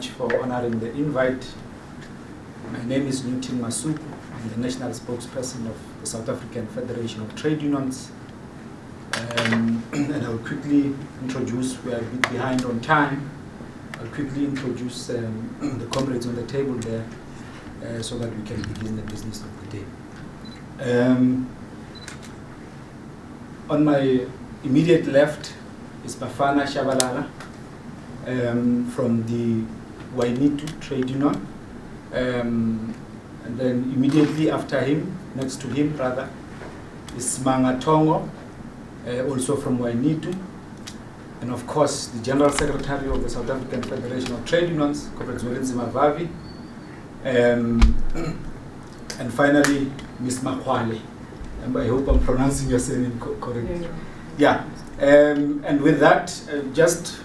much for honoring the invite. My name is YNITU Masuku. I'm the national spokesperson of the South African Federation of Trade Unions. And I will quickly introduce, we are a bit behind on time. I'll quickly introduce the comrades on the table there so that we can begin the business of the day. On my immediate left is Bafana Shabalala from the YNITU Trade Union. And then immediately after him, next to him rather, is Mangatongo, also from YNITU. And of course, the General Secretary of the South African Federation of Trade Unions, Comrade Zwelinzima Vavi. And finally, Ms. Makwale. And I hope I'm pronouncing your surname correctly. Yeah. And with that, just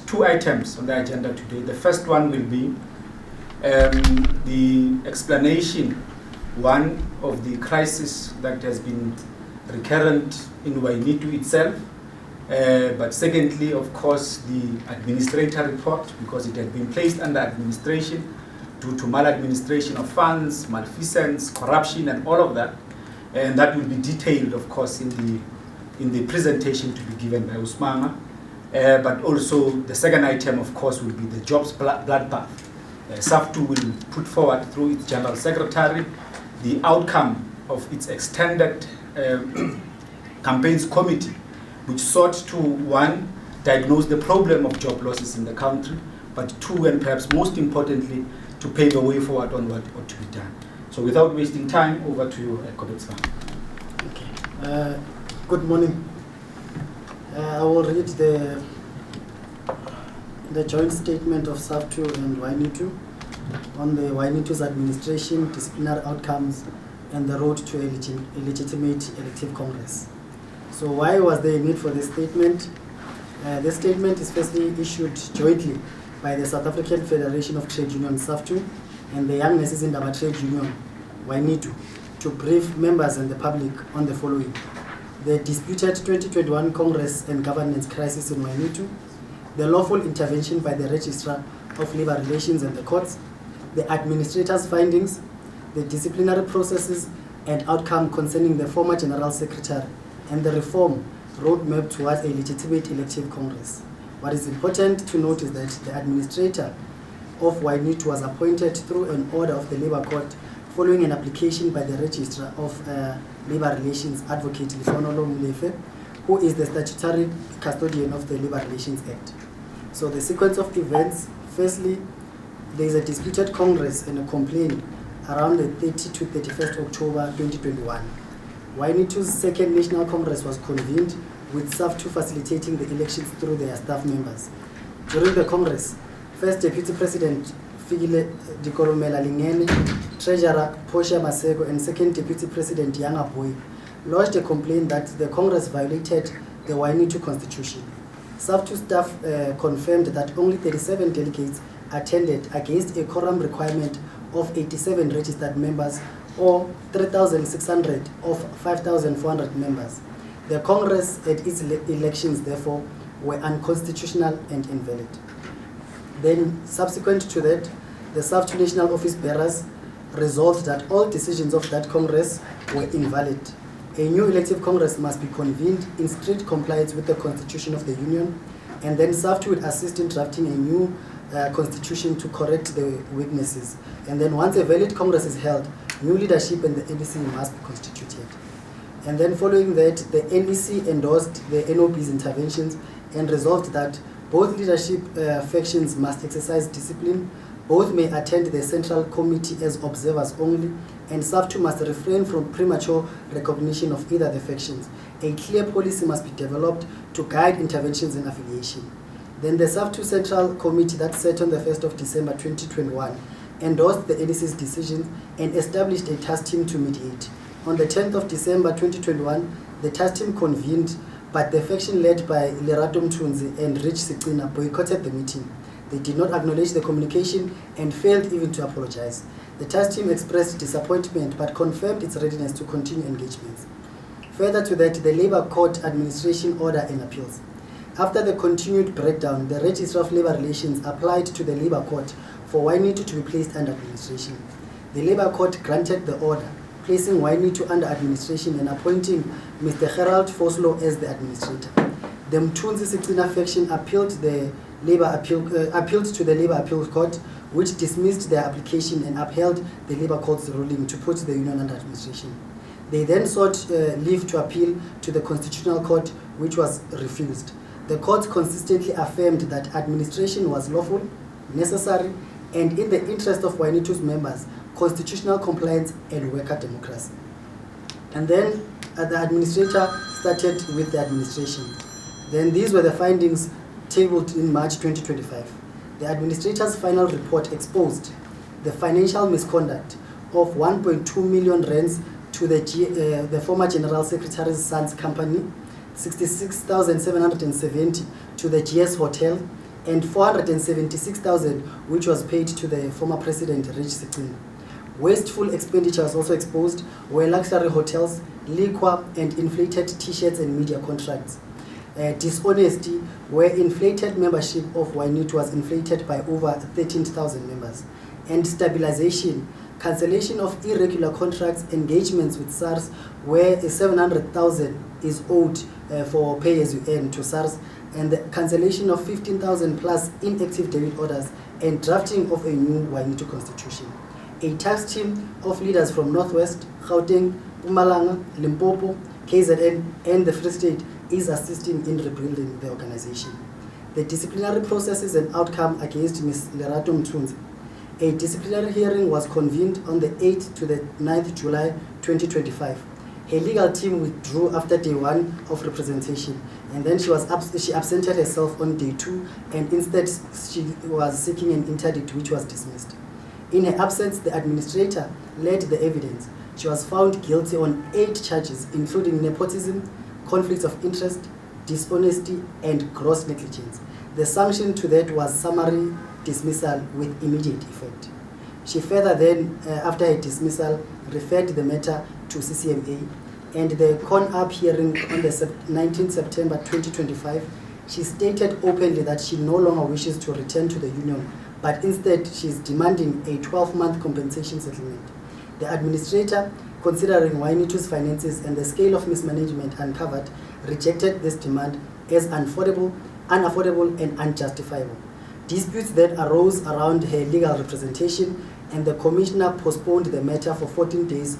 2 items on the agenda today. The first one will be the explanation, one, of the crisis that has been recurrent in YNITU itself. But secondly, of course, the administrator report, because it had been placed under administration due to maladministration of funds, malfeasance, corruption, and all of that. And that will be detailed, of course, in the presentation to be given by Usmanga. But also, the second item, of course, will be the jobs bloodbath. SAFTU will put forward through its General Secretary the outcome of its extended campaigns committee, which sought to, one, diagnose the problem of job losses in the country, but two, and perhaps most importantly, to pave a way forward on what ought to be done. So without wasting time, over to you, Comrade Svan. Okay. Good morning. I will read the joint statement of SAFTU and YNITU on the YNITU's administration, disciplinary outcomes, and the road to a legitimate elective Congress. So why was there a need for this statement? This statement is firstly issued jointly by the South African Federation of Trade Unions, SAFTU, and the Young Nurses in Indaba Trade Union, YNITU, to brief members and the public on the following: the disputed 2021 Congress and governance crisis in YNITU, the lawful intervention by the Registrar of Labour Relations and the courts, the administrator's findings, the disciplinary processes and outcome concerning the former General Secretary, and the reform roadmap towards a legitimate elective Congress. What is important to note is that the administrator of YNITU was appointed through an order of the Labour Court following an application by the Registrar of Labour Relations, Advocate Lifonolo Mlefe, who is the statutory custodian of the Labour Relations Act. So the sequence of events: firstly, there is a disputed Congress and a complaint around the 30 to 31st October 2021. YNITU's second National Congress was convened, with SAFTU facilitating the elections through their staff members. During the Congress, First Deputy President Fikile Dikolomela Lingene, Treasurer Portia Masego, and Second Deputy President Yanga Boy lodged a complaint that the Congress violated the YNITU Constitution. SAFTU staff confirmed that only 37 delegates attended against a quorum requirement of 87 registered members, or 3,600 of 5,400 members. The Congress at its elections, therefore, were unconstitutional and invalid. Then, subsequent to that, the SAFTU National Office Bearers resolved that all decisions of that Congress were invalid. A new elective Congress must be convened in strict compliance with the Constitution of the Union, and then SAFTU would assist in drafting a new constitution to correct the weaknesses. And then once a valid Congress is held, new leadership and the NEC must be constituted. And then following that, the NEC endorsed the NOB's interventions and resolved that both leadership factions must exercise discipline, both may attend the Central Committee as observers only, and SAFTU must refrain from premature recognition of either the factions. A clear policy must be developed to guide interventions and affiliation. Then the SAFTU Central Committee that sat on the 1st of December 2021 endorsed the NEC's decision and established a task team to mediate. On the 10th of December 2021, the task team convened, but the faction led by Lerato Mthunzi and Rich Sikwina boycotted the meeting. They did not acknowledge the communication and failed even to apologize. The task team expressed disappointment but confirmed its readiness to continue engagements. Further to that, the Labour Court Administration Order and Appeals. After the continued breakdown, the Registrar of Labour Relations applied to the Labour Court for YNITU to be placed under administration. The Labour Court granted the order, placing YNITU under administration and appointing Mr. Gerald Foslo as the administrator. The Mthunzi Sicina faction appealed to the Labour Appeal Court, which dismissed their application and upheld the Labour Court's ruling to put the union under administration. They then sought leave to appeal to the Constitutional Court, which was refused. The court consistently affirmed that administration was lawful, necessary, and in the interest of YNITU's members, constitutional compliance and worker democracy. And then the administrator started with the administration. Then these were the findings tabled in March 2025. The administrator's final report exposed the financial misconduct of 1.2 million rands to the former General Secretary's son's company, 66,770 to the GS Hotel, and 476,000 which was paid to the former President Rich Sicina. Wasteful expenditures also exposed were luxury hotels, liquor, and inflated t-shirts and media contracts. Dishonesty, where inflated membership of YNITU was inflated by over 13,000 members. And stabilization, cancellation of irregular contracts, engagements with SARS, where 700,000 is owed for pay-as-you-earn to SARS, and the cancellation of 15,000 plus inactive debit orders, and drafting of a new YNITU constitution. A task team of leaders from Northwest, Gauteng, Mpumalanga, Limpopo, KZN, and the Free State is assisting in rebuilding the organization. The disciplinary processes and outcome against Ms. Lerato Mthunzi. A disciplinary hearing was convened on the 8th to the 9th July 2025. Her legal team withdrew after day 1 of representation, and then she absented herself on day 2, and instead she was seeking an interdict which was dismissed. In her absence, the administrator led the evidence. She was found guilty on 8 charges, including nepotism, conflicts of interest, dishonesty, and gross negligence. The sanction to that was summary dismissal with immediate effect. She further then, after her dismissal, referred the matter to CCMA, and the CON-UP hearing on the 19th September 2025, she stated openly that she no longer wishes to return to the union, but instead she is demanding a 12-month compensation settlement. The administrator, considering YNITU's finances and the scale of mismanagement uncovered, rejected this demand as unaffordable and unjustifiable. Disputes then arose around her legal representation, and the commissioner postponed the matter for 14 days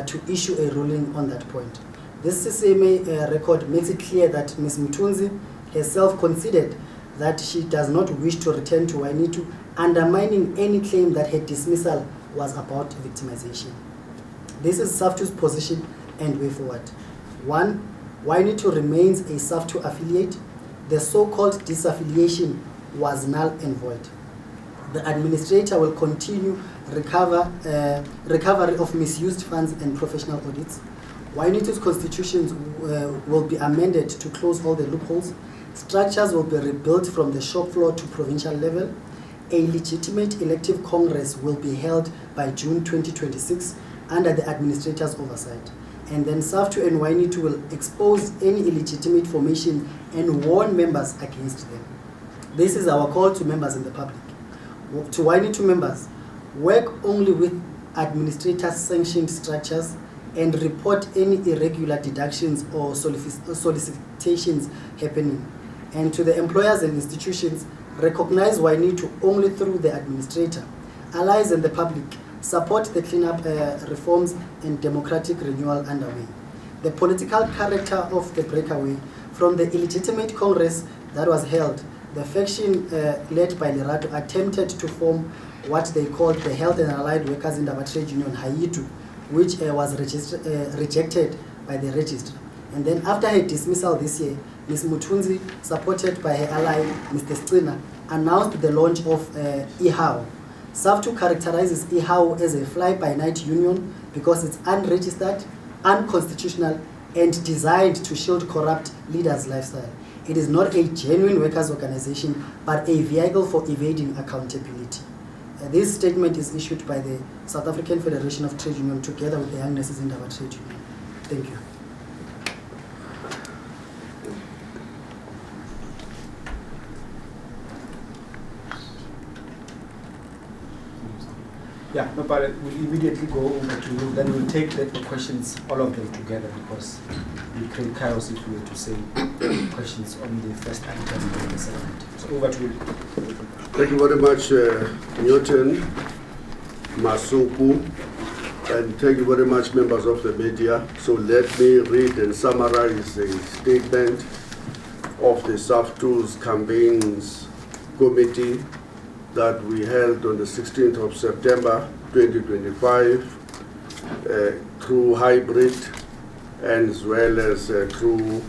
to issue a ruling on that point. This CCMA record makes it clear that Ms. Mthunzi herself considered that she does not wish to return to YNITU, undermining any claim that her dismissal was about victimization. This is SAFTU's position and way forward. 1. YNITU remains a SAFTU affiliate. The so-called disaffiliation was null and void. The administrator will continue recovery of misused funds and professional audits. YNITU's constitutions will be amended to close all the loopholes. Structures will be rebuilt from the shop floor to provincial level. A legitimate elective congress will be held by June 2026 under the administrator's oversight. And then SAFTU and YNITU will expose any illegitimate formation and warn members against them. This is our call to members in the public. To YNITU members, work only with administrator-sanctioned structures and report any irregular deductions or solicitations happening. And to the employers and institutions, recognize YNITU only through the administrator. Allies and the public, support the cleanup reforms and democratic renewal underway. The political character of the breakaway from the illegitimate Congress that was held, the faction led by Lerato attempted to form what they called the Health and Allied Workers in the Trade Union, YNITU, which was rejected by the registrar. And then after her dismissal this year, Ms. Mthunzi, supported by her ally, Mr. Sicina, announced the launch of IHAO. SAFTU characterizes IHAO as a fly-by-night union because it's unregistered, unconstitutional, and designed to shield corrupt leaders' lifestyle. It is not a genuine workers' organization, but a vehicle for evading accountability. This statement is issued by the South African Federation of Trade Union together with the Young Nurses in our Trade Union. Thank you. Yeah, no, but we'll immediately go over to you. Then we'll take the questions, all of them together, because we create chaos if we were to say questions on the first item and the second item. So over to you. Thank you very much, Newton, Masuku, and thank you very much, members of the media. So let me read and summarize a statement of the SAFTU's campaigns committee that we held on the 16th of September 2025 through hybrid and as well as through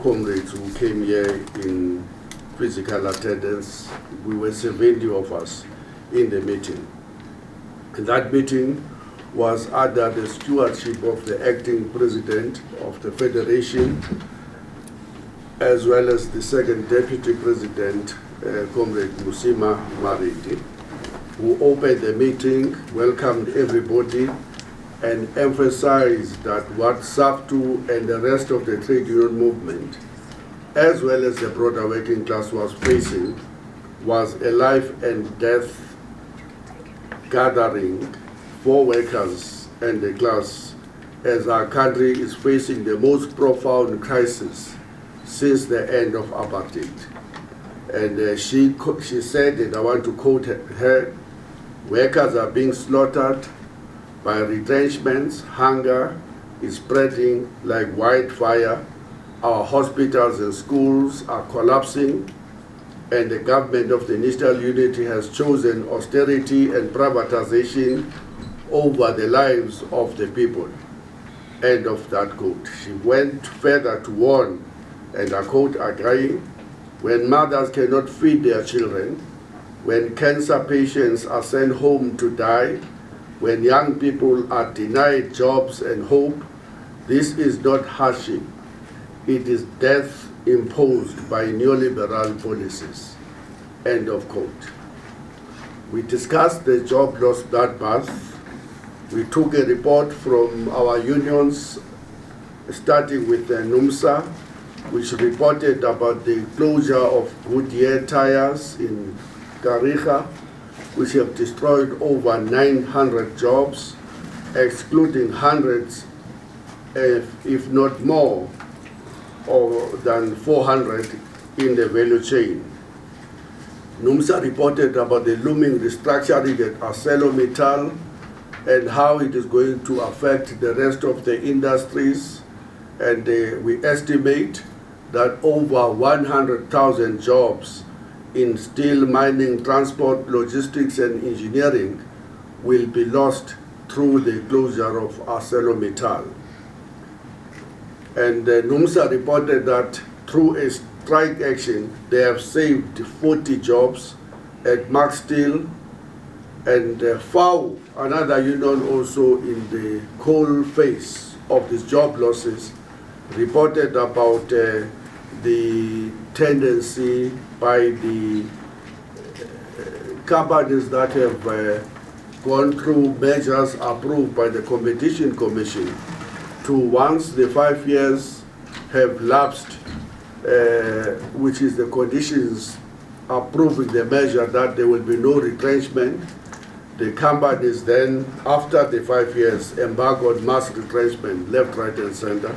comrades who came here in physical attendance. We were 70 of us in the meeting. And that meeting was under the stewardship of the acting president of the Federation, as well as the second deputy president, Comrade Musima Mariti, who opened the meeting, welcomed everybody, and emphasized that what SAFTU and the rest of the trade union movement, as well as the broader working class, was facing was a life and death gathering for workers and the class, as our country is facing the most profound crisis since the end of apartheid. And she said, and I want to quote her, workers are being slaughtered by retrenchments, hunger is spreading like wildfire, our hospitals and schools are collapsing, and the government of the National Unity has chosen austerity and privatization over the lives of the people. End of that quote. She went further to warn, and I quote agreeing, when mothers cannot feed their children, when cancer patients are sent home to die, when young people are denied jobs and hope, this is not hardship. It is death imposed by neoliberal policies. End of quote. We discussed the job loss bloodbath. We took a report from our unions, starting with the NUMSA, which reported about the closure of Goodyear tires in Kariga, which have destroyed over 900 jobs, excluding hundreds, if not more, or than 400 in the value chain. NUMSA reported about the looming restructuring at ArcelorMittal and how it is going to affect the rest of the industries. And we estimate that over 100,000 jobs in steel, mining, transport, logistics, and engineering will be lost through the closure of ArcelorMittal. And NUMSA reported that through a strike action, they have saved 40 jobs at Max Steel, and FAO, another union also in the coal phase of these job losses, reported about the tendency by the companies that have gone through measures approved by the Competition Commission to, once the 5 years have lapsed, which is the conditions approving the measure that there will be no retrenchment, the companies then, after the 5 years, embark on mass retrenchment, left, right, and center.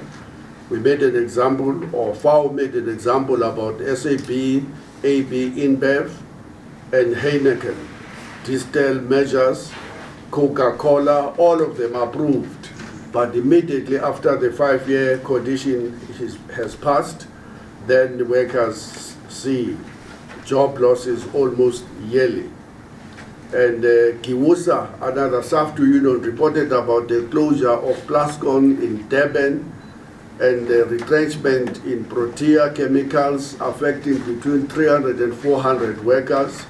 We made an example, or FAO made an example about SAP, AB, InBev, and Heineken. Distal measures, Coca-Cola, all of them approved. But immediately after the 5-year condition has passed, then the workers see job losses almost yearly. And Kiwusa, another SAFTU union, reported about the closure of Plascon in Durban and the retrenchment in Protea Chemicals affecting between 300 and 400 workers.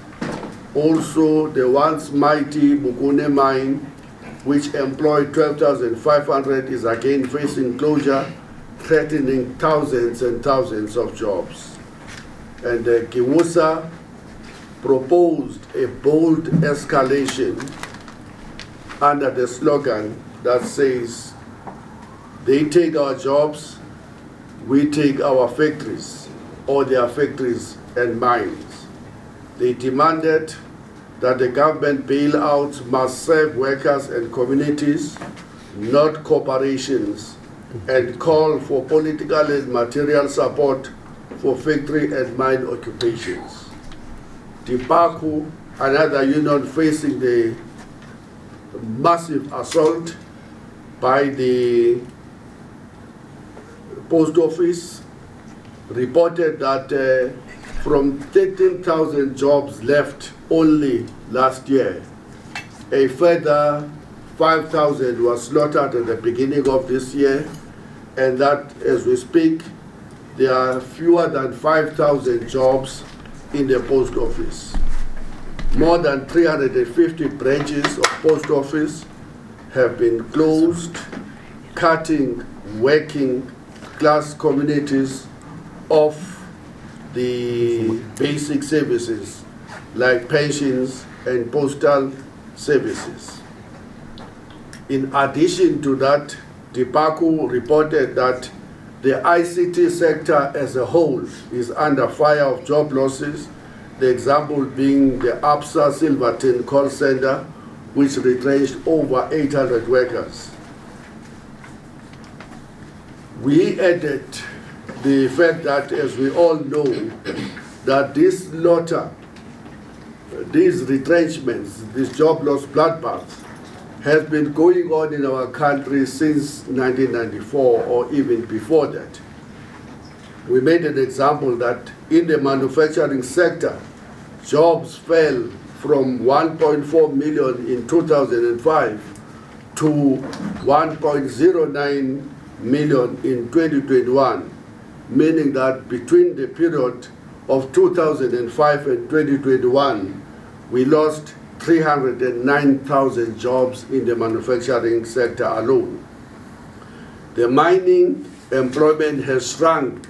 Also, the once mighty Bukune mine, which employed 12,500, is again facing closure, threatening thousands and thousands of jobs. And Kiwusa proposed a bold escalation under the slogan that says, they take our jobs, we take our factories, or their factories and mines. They demanded that the government bailouts must serve workers and communities, not corporations, and call for political and material support for factory and mine occupations. DIPACU, another union facing the massive assault by the post office, reported that from 13,000 jobs left only last year, a further 5,000 was slaughtered at the beginning of this year, and that as we speak, there are fewer than 5,000 jobs in the post office. More than 350 branches of post office have been closed, cutting working class communities off the basic services like pensions and postal services. In addition to that, DIPACU reported that the ICT sector as a whole is under fire of job losses, the example being the APSA Silverton call center, which retrenched over 800 workers. We added the fact that, as we all know, that this slaughter, these retrenchments, this job loss bloodbath, has been going on in our country since 1994 or even before that. We made an example that in the manufacturing sector, jobs fell from 1.4 million in 2005 to 1.09 million in 2021, meaning that between the period of 2005 and 2021, we lost 309,000 jobs in the manufacturing sector alone. The mining employment has shrunk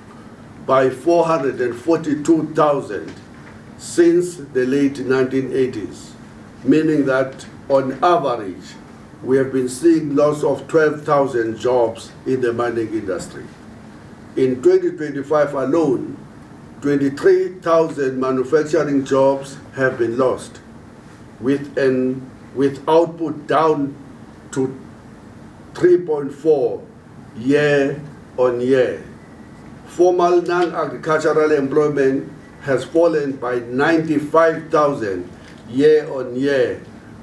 by 442,000 since the late 1980s, meaning that on average, we have been seeing loss of 12,000 jobs in the mining industry. In 2025 alone, 23,000 manufacturing jobs have been lost, with output down to 3.4 year on year. Formal non-agricultural employment has fallen by 95,000 year on year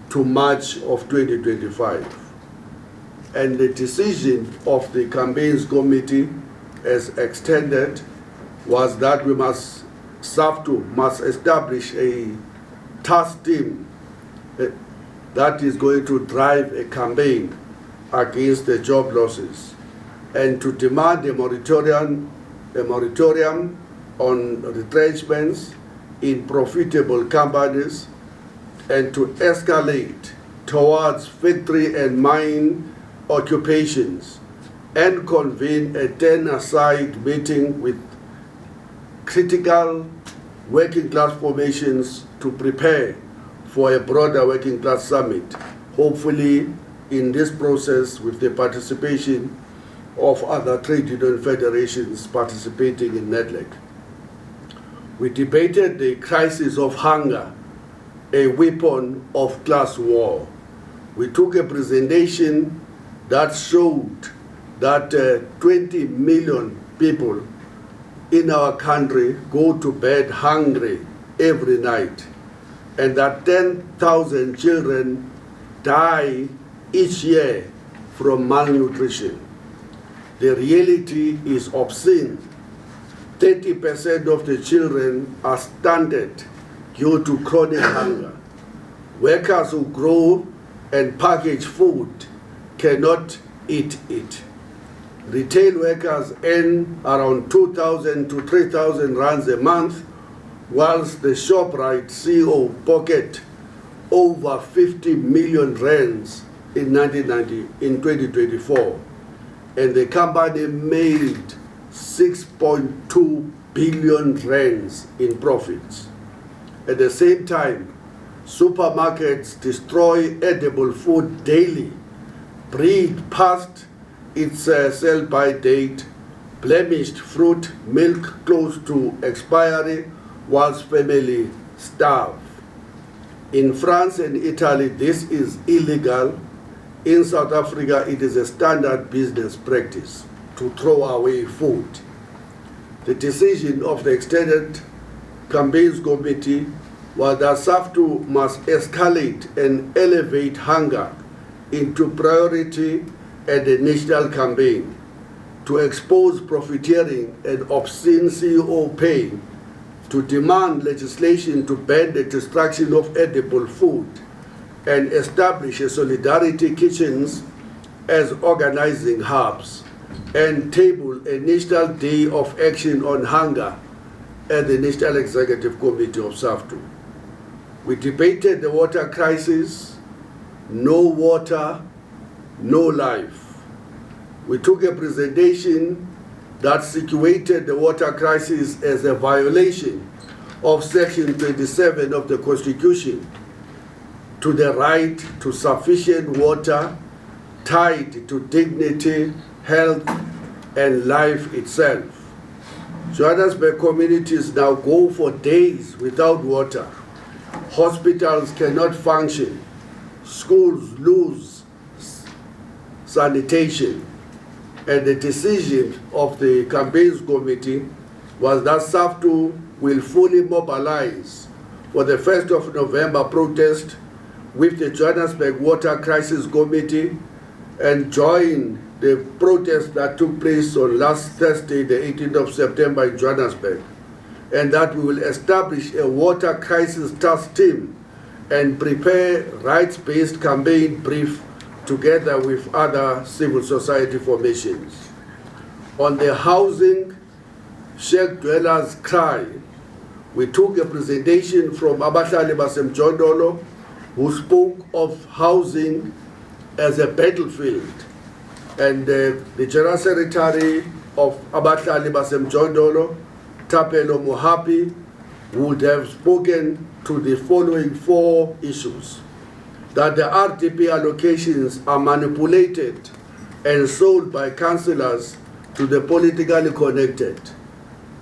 to March of 2025. And the decision of the campaigns committee as extended was that SAFTU must establish a task team that is going to drive a campaign against the job losses and to demand a moratorium on retrenchments in profitable companies and to escalate towards factory and mine occupations and convene a 10-a-side meeting with critical working class formations to prepare for a broader working class summit, hopefully in this process with the participation of other trade union federations participating in NEDLEC. We debated the crisis of hunger, a weapon of class war. We took a presentation that showed that 20 million people in our country go to bed hungry every night, and that 10,000 children die each year from malnutrition. The reality is obscene. 30% of the children are stunted due to chronic hunger. Workers who grow and package food cannot eat it. Retail workers earn around 2,000 to 3,000 rands a month, whilst the ShopRite CEO pocket over 50 million rands in 2024. And the company made 6.2 billion rands in profits. At the same time, supermarkets destroy edible food daily, breed past its sell-by date, blemished fruit, milk close to expiry, whilst families starve. In France and Italy, this is illegal. In South Africa, it is a standard business practice to throw away food. The decision of the Extended Campaigns Committee was that SAFTU must escalate and elevate hunger into priority at the national campaign to expose profiteering and obscene CEO pay, to demand legislation to ban the destruction of edible food, and establish a solidarity kitchens as organizing hubs, and table a national day of action on hunger at the National Executive Committee of SAFTU. We debated the water crisis. No water, no life. We took a presentation that situated the water crisis as a violation of Section 27 of the Constitution, to the right to sufficient water tied to dignity, health, and life itself. Johannesburg communities now go for days without water. Hospitals cannot function. Schools lose sanitation. And the decision of the campaigns committee was that SAFTU will fully mobilize for the 1st of November protest with the Johannesburg Water Crisis Committee and join the protest that took place on last Thursday, the 18th of September in Johannesburg, and that we will establish a water crisis task team and prepare rights-based campaign brief together with other civil society formations. On the housing, Sheikh Dweller's cry, we took a presentation from Abahlali Basemjondolo, who spoke of housing as a battlefield. And the General Secretary of Abahlali Basemjondolo, Tapelo Mohapi, would have spoken to the following 4 issues: that the RDP allocations are manipulated and sold by councillors to the politically connected,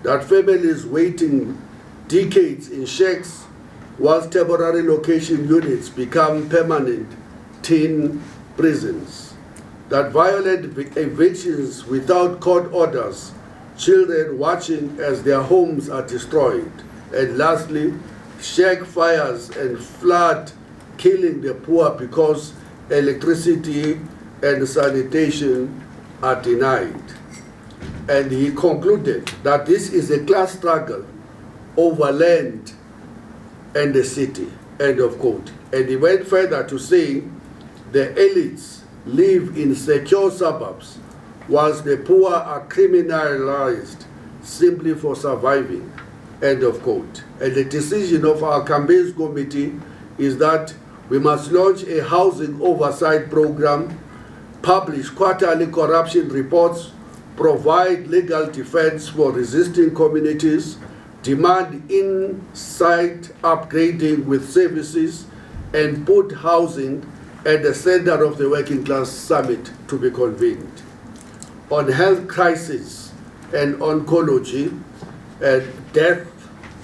that families waiting decades in shacks whilst temporary location units become permanent teen prisons, that violent evictions without court orders, children watching as their homes are destroyed, and lastly, shack fires and flood killing the poor because electricity and sanitation are denied. And he concluded that this is a class struggle over land and the city, end of quote. And he went further to say the elites live in secure suburbs whilst the poor are criminalized simply for surviving, end of quote. And the decision of our campaigns committee is that we must launch a housing oversight program, publish quarterly corruption reports, provide legal defense for resisting communities, demand in-site upgrading with services, and put housing at the center of the Working Class Summit to be convened. On health crisis and oncology and death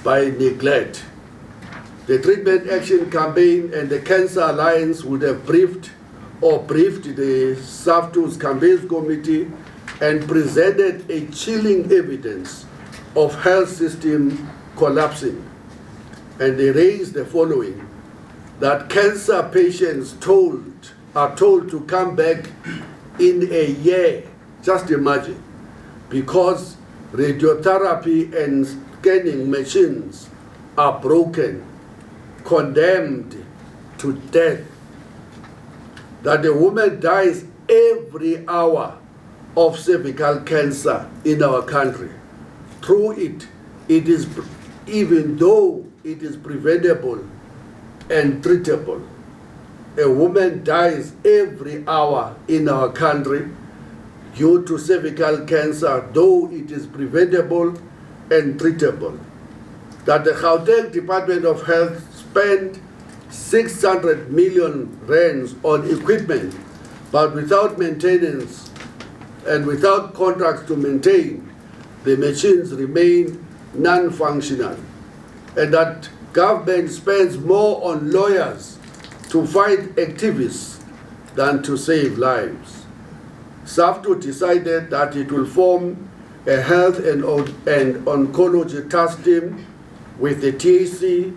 by neglect, the Treatment Action Campaign and the Cancer Alliance would have briefed the SAFTU's campaigns committee and presented a chilling evidence of health system collapsing. And they raised the following: that cancer patients are told to come back in a year, just imagine, because radiotherapy and scanning machines are broken, condemned to death, that a woman dies every hour of cervical cancer in our country. Through it, even though it is preventable and treatable, a woman dies every hour in our country due to cervical cancer, though it is preventable and treatable. That the Gauteng Department of Health spent 600 million rands on equipment, but without maintenance and without contracts to maintain, the machines remain non-functional. And that government spends more on lawyers to fight activists than to save lives. SAFTU decided that it will form a health and oncology task team with the TAC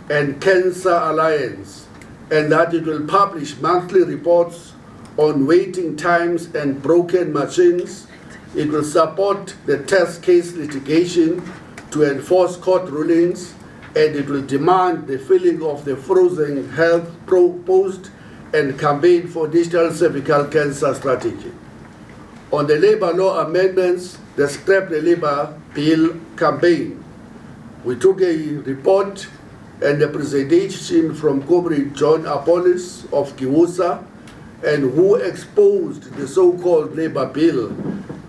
and Cancer Alliance, and that it will publish monthly reports on waiting times and broken machines. It will support the test case litigation to enforce court rulings, and it will demand the filling of the frozen health post and campaign for digital cervical cancer strategy. On the labor law amendments, the Scrap the Labor Bill campaign, we took a report and a presentation from Comrade John Apollos of Kiwusa, and who exposed the so-called labor bill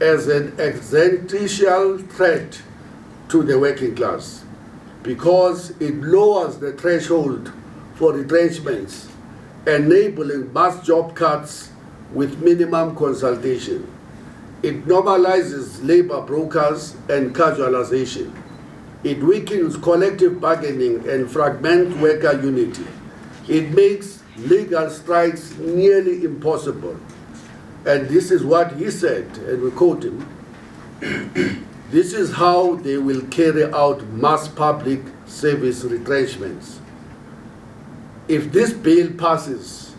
as an existential threat to the working class because it lowers the threshold for retrenchments, enabling mass job cuts with minimum consultation. It normalizes labor brokers and casualization. It weakens collective bargaining and fragments worker unity. It makes legal strikes nearly impossible. And this is what he said, and we quote him. This is how they will carry out mass public service retrenchments. If this bill passes,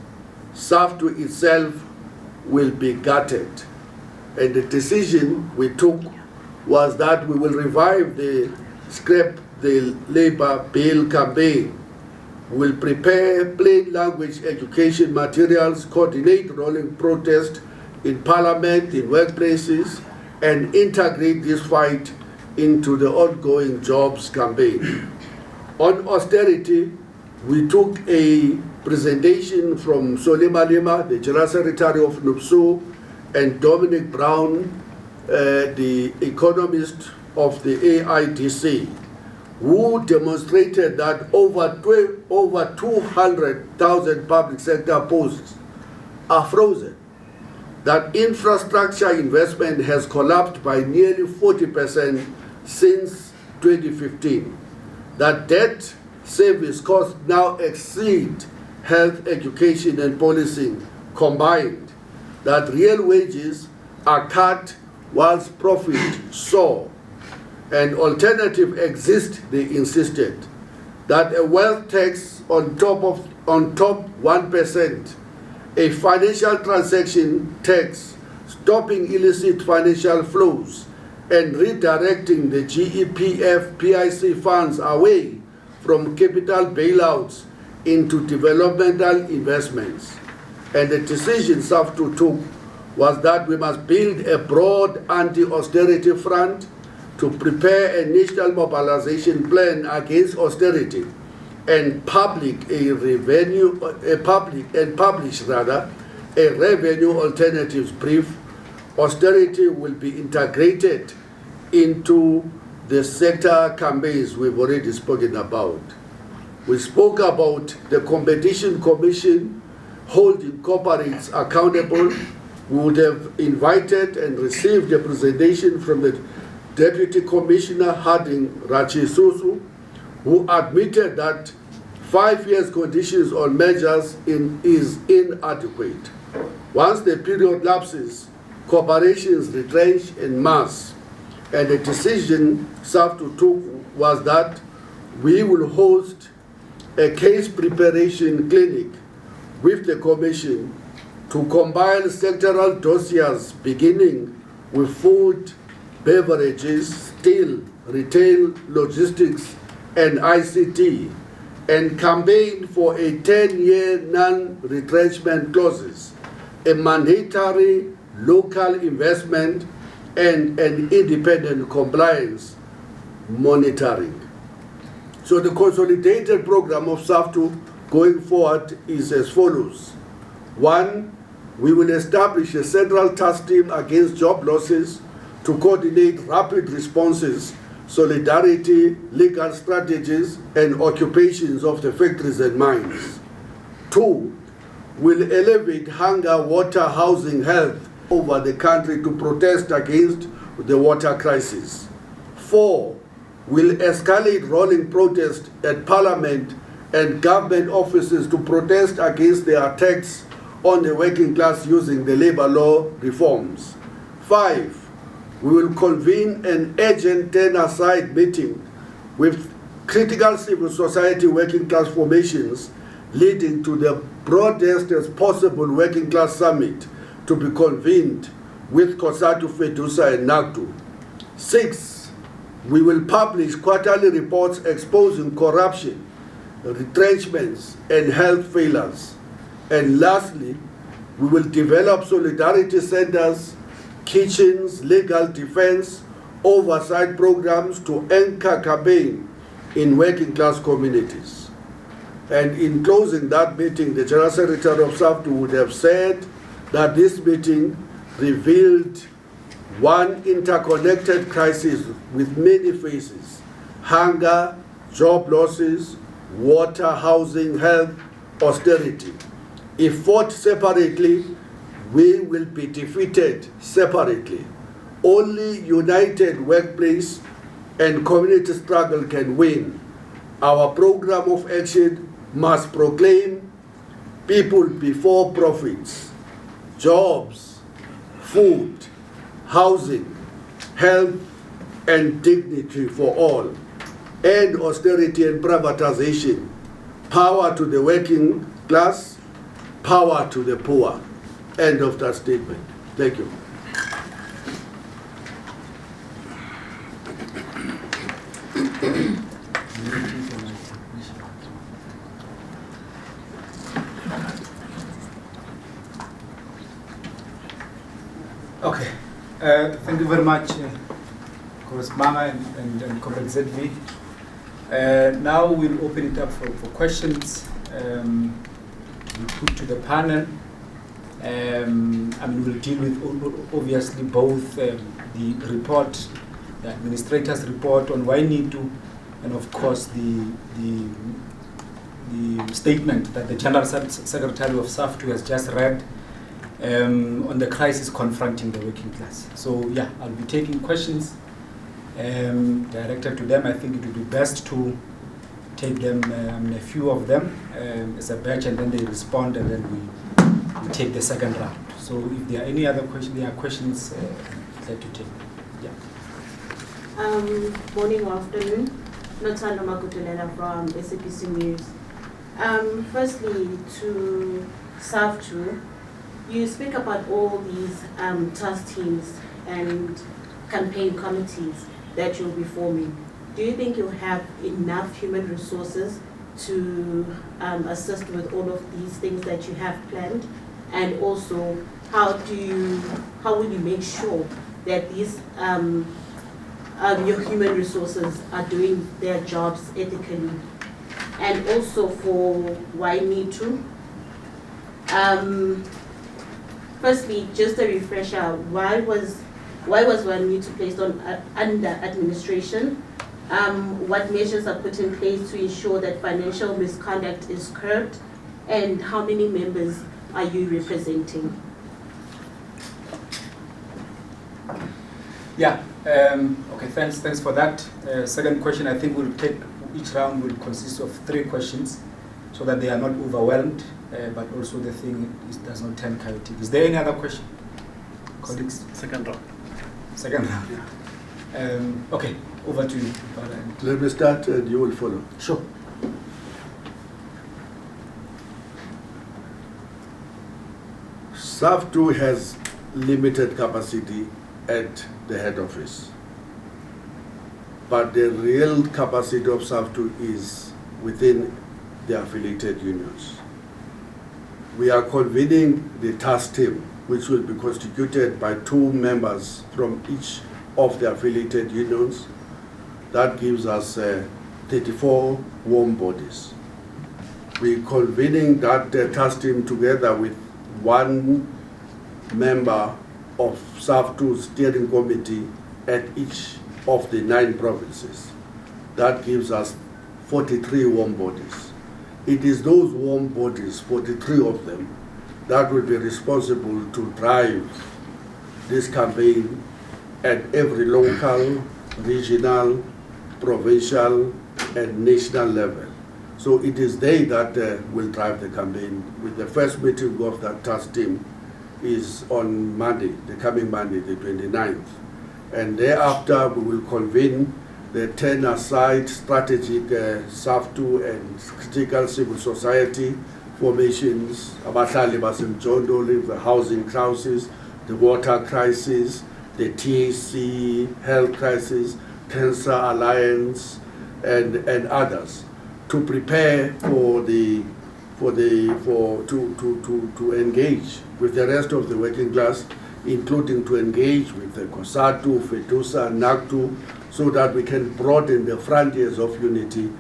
SAFTU itself will be gutted. And the decision we took was that we will revive the Scrap the Labor Bill campaign. We will prepare plain language education materials, coordinate rolling protest in parliament, in workplaces, and integrate this fight into the ongoing jobs campaign. On austerity, we took a presentation from Solima Lima, the General Secretary of NUPSU, and Dominic Brown, the economist of the AIDC, who demonstrated that over 200,000 public sector posts are frozen, that infrastructure investment has collapsed by nearly 40% since 2015, that debt service costs now exceed health, education, and policing combined, that real wages are cut whilst profit soar. An alternative exists, they insisted, that a wealth tax on top 1%, a financial transaction tax, stopping illicit financial flows, and redirecting the GEPF PIC funds away from capital bailouts into developmental investments. And the decision SAFTU took was that we must build a broad anti-austerity front to prepare a national mobilization plan against austerity and publish a revenue alternatives brief. Austerity will be integrated into the sector campaigns we've already spoken about. We spoke about the Competition Commission holding corporates accountable. We would have invited and received a presentation from the Deputy Commissioner Harding Rachisusu, who admitted that 5 years conditions on measures is inadequate. Once the period lapses, corporations retrench en masse. And the decision SAFTU took was that we will host a case preparation clinic with the Commission to compile sectoral dossiers beginning with food, beverages, steel, retail, logistics, and ICT, and campaign for a 10-year non-retrenchment clauses, a mandatory local investment, and an independent compliance monitoring. So the consolidated program of SAFTU going forward is as follows. 1, we will establish a central task team against job losses to coordinate rapid responses, solidarity, legal strategies, and occupations of the factories and mines. 2, we'll elevate hunger, water, housing, health over the country to protest against the water crisis. 4, will escalate rolling protest at Parliament and government offices to protest against the attacks on the working class using the labor law reforms. 5, we will convene an urgent turn-aside meeting with critical civil society working class formations leading to the broadest as possible working class summit to be convened with COSATU, FEDUSA and NACTU. 6, we will publish quarterly reports exposing corruption, retrenchments and health failures. And lastly, we will develop solidarity centers, kitchens, legal defense, oversight programs to anchor campaign in working class communities. And in closing that meeting, the General Secretary of SAFTU would have said that this meeting revealed one interconnected crisis with many phases: hunger, job losses, water, housing, health, austerity. If fought separately, we will be defeated separately. Only united workplace and community struggle can win. Our program of action must proclaim people before profits, jobs, food, housing, health, and dignity for all, end austerity and privatization, power to the working class, power to the poor. End of that statement. Thank you. Okay, thank you very much, Comrade Mama and Comrade ZV. Now we'll open it up for questions we put to the panel. We'll deal with obviously both the report, the administrator's report on YNITU, and of course the statement that the General Secretary of SAFTU has just read on the crisis confronting the working class. So yeah, I'll be taking questions directed to them. I think it would be best to take them, a few of them as a batch, and then they respond, and then we take the second round. So if there are any other questions, there are questions, I'd like to take. Yeah. Morning or afternoon. Notando Makutulela from SABC News. Firstly, to SAFTU, you speak about all these task teams and campaign committees that you'll be forming. Do you think you'll have enough human resources to assist with all of these things that you have planned? And also, how will you make sure that these your human resources are doing their jobs ethically? And also for YNITU, firstly, just a refresher, why was YNITU placed on under administration? What measures are put in place to ensure that financial misconduct is curbed? And how many members are you representing? Yeah. Okay. Thanks for that. Second question. I think we'll take each round will consist of 3 questions, so that they are not overwhelmed, but also the thing does not turn chaotic. Is there any other question, colleagues? Second round. Second round. Yeah. Okay. Over to you. Let me start, and you will follow. Sure. SAFTU has limited capacity at the head office, but the real capacity of SAFTU is within the affiliated unions. We are convening the task team, which will be constituted by 2 members from each of the affiliated unions. That gives us 34 warm bodies. We're convening that task team together with 1 member of SAFTU's steering committee at each of the 9 provinces. That gives us 43 warm bodies. It is those warm bodies, 43 of them, that will be responsible to drive this campaign at every local, regional, provincial, and national level. So it is they that will drive the campaign. With the first meeting of that task team is on Monday, the coming Monday, the 29th. And thereafter we will convene the 10 aside strategic SAFTU and critical civil society formations, abahlali basemjondoli, the housing crisis, the water crisis, the TAC health crisis, Cancer Alliance, and others, to prepare to engage with the rest of the working class, including to engage with the COSATU, FETUSA, NACTU, so that we can broaden the frontiers of unity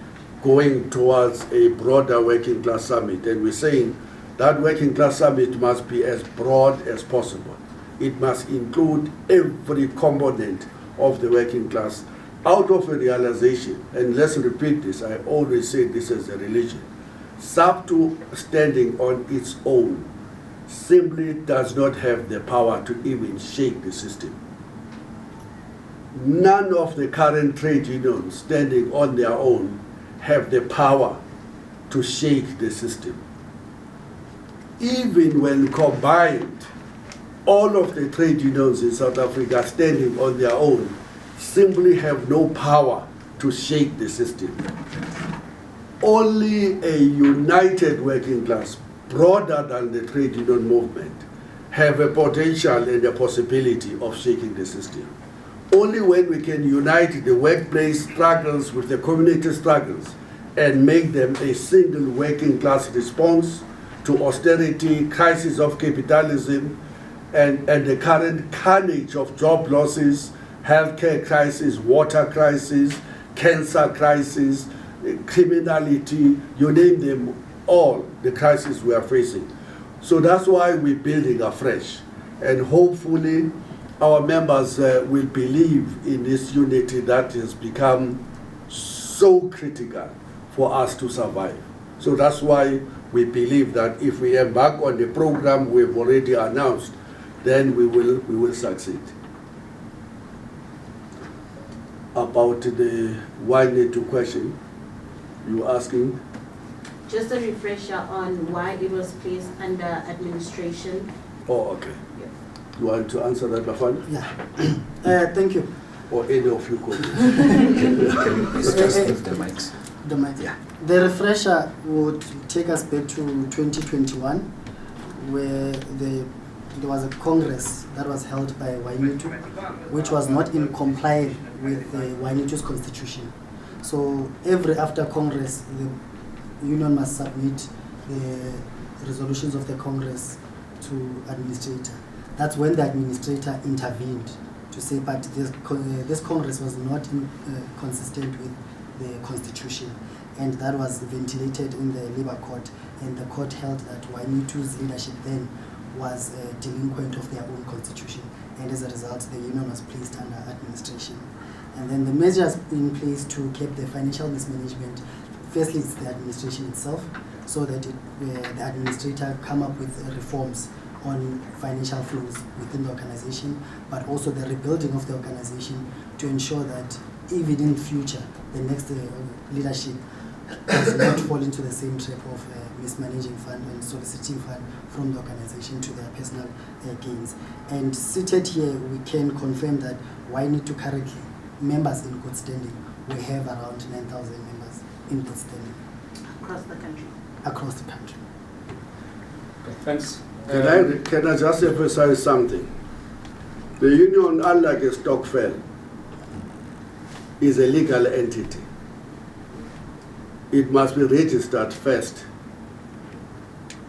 going towards a broader working class summit. And we're saying that working class summit must be as broad as possible. It must include every component of the working class, out of a realization, and let's repeat this, I always say this as a religion. SAFTU standing on its own simply does not have the power to even shake the system. None of the current trade unions standing on their own have the power to shake the system. Even when combined, all of the trade unions in South Africa standing on their own simply have no power to shake the system. Only a united working class, broader than the trade union movement, have a potential and a possibility of shaking the system. Only when we can unite the workplace struggles with the community struggles and make them a single working class response to austerity, crisis of capitalism, and the current carnage of job losses, healthcare crisis, water crisis, cancer crisis, criminality, you name them all, the crises we are facing. So that's why we're building afresh. And hopefully our members will believe in this unity that has become so critical for us to survive. So that's why we believe that if we embark on the program we've already announced, then we will succeed. About the YNITU question you were asking? Just a refresher on why it was placed under administration. Oh, okay. Yeah. You want to answer that, Bafana? Yeah. Thank you. Or any of you could. Can you please just give the mics? The mic. Yeah. The refresher would take us back to 2021, where there was a congress that was held by YNITU, which was not in compliance with the YNITU's constitution. So after congress, the union must submit the resolutions of the congress to administrator. That's when the administrator intervened to say, but this congress was not consistent with the constitution, and that was ventilated in the labor court, and the court held that YNITU's leadership then was delinquent of their own constitution, and as a result the union was placed under administration. And then the measures in place to keep the financial mismanagement, firstly it's the administration itself, so that the administrator come up with reforms on financial flows within the organization, but also the rebuilding of the organization to ensure that even in future, the next leadership does not fall into the same trap of mismanaging fund and soliciting fund from the organization to their personal gains. And seated here, we can confirm that YNITU currently, members in good standing, we have around 9,000 members in good standing. Across the country. Across the country. Okay, thanks. Can I just emphasize something? The union, unlike a stokvel, is a legal entity. It must be registered first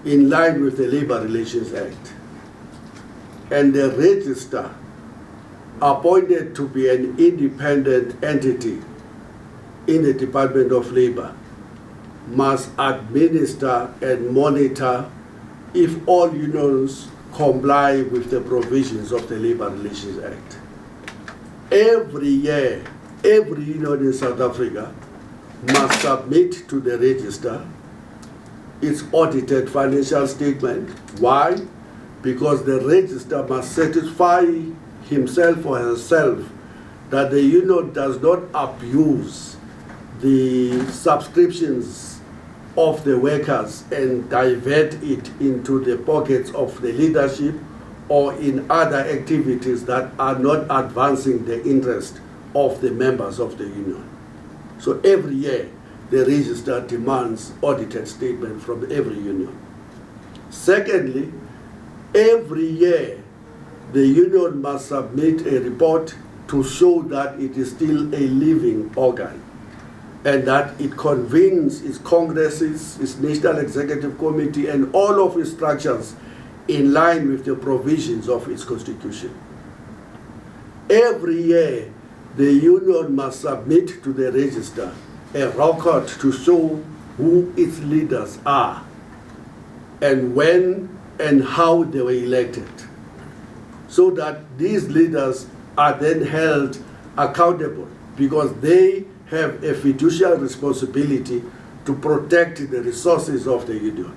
in line with the Labor Relations Act. And the register, appointed to be an independent entity in the Department of Labor, must administer and monitor if all unions comply with the provisions of the Labor Relations Act. Every year, every union in South Africa must submit to the register its audited financial statement. Why? Because the register must satisfy himself or herself that the union does not abuse the subscriptions of the workers and divert it into the pockets of the leadership or in other activities that are not advancing the interest of the members of the union. So every year, the register demands audited statement from every union. Secondly, every year, the union must submit a report to show that it is still a living organ and that it convenes its congresses, its National Executive Committee, and all of its structures in line with the provisions of its constitution. Every year, the union must submit to the register a record to show who its leaders are and when and how they were elected, so that these leaders are then held accountable because they have a fiduciary responsibility to protect the resources of the union.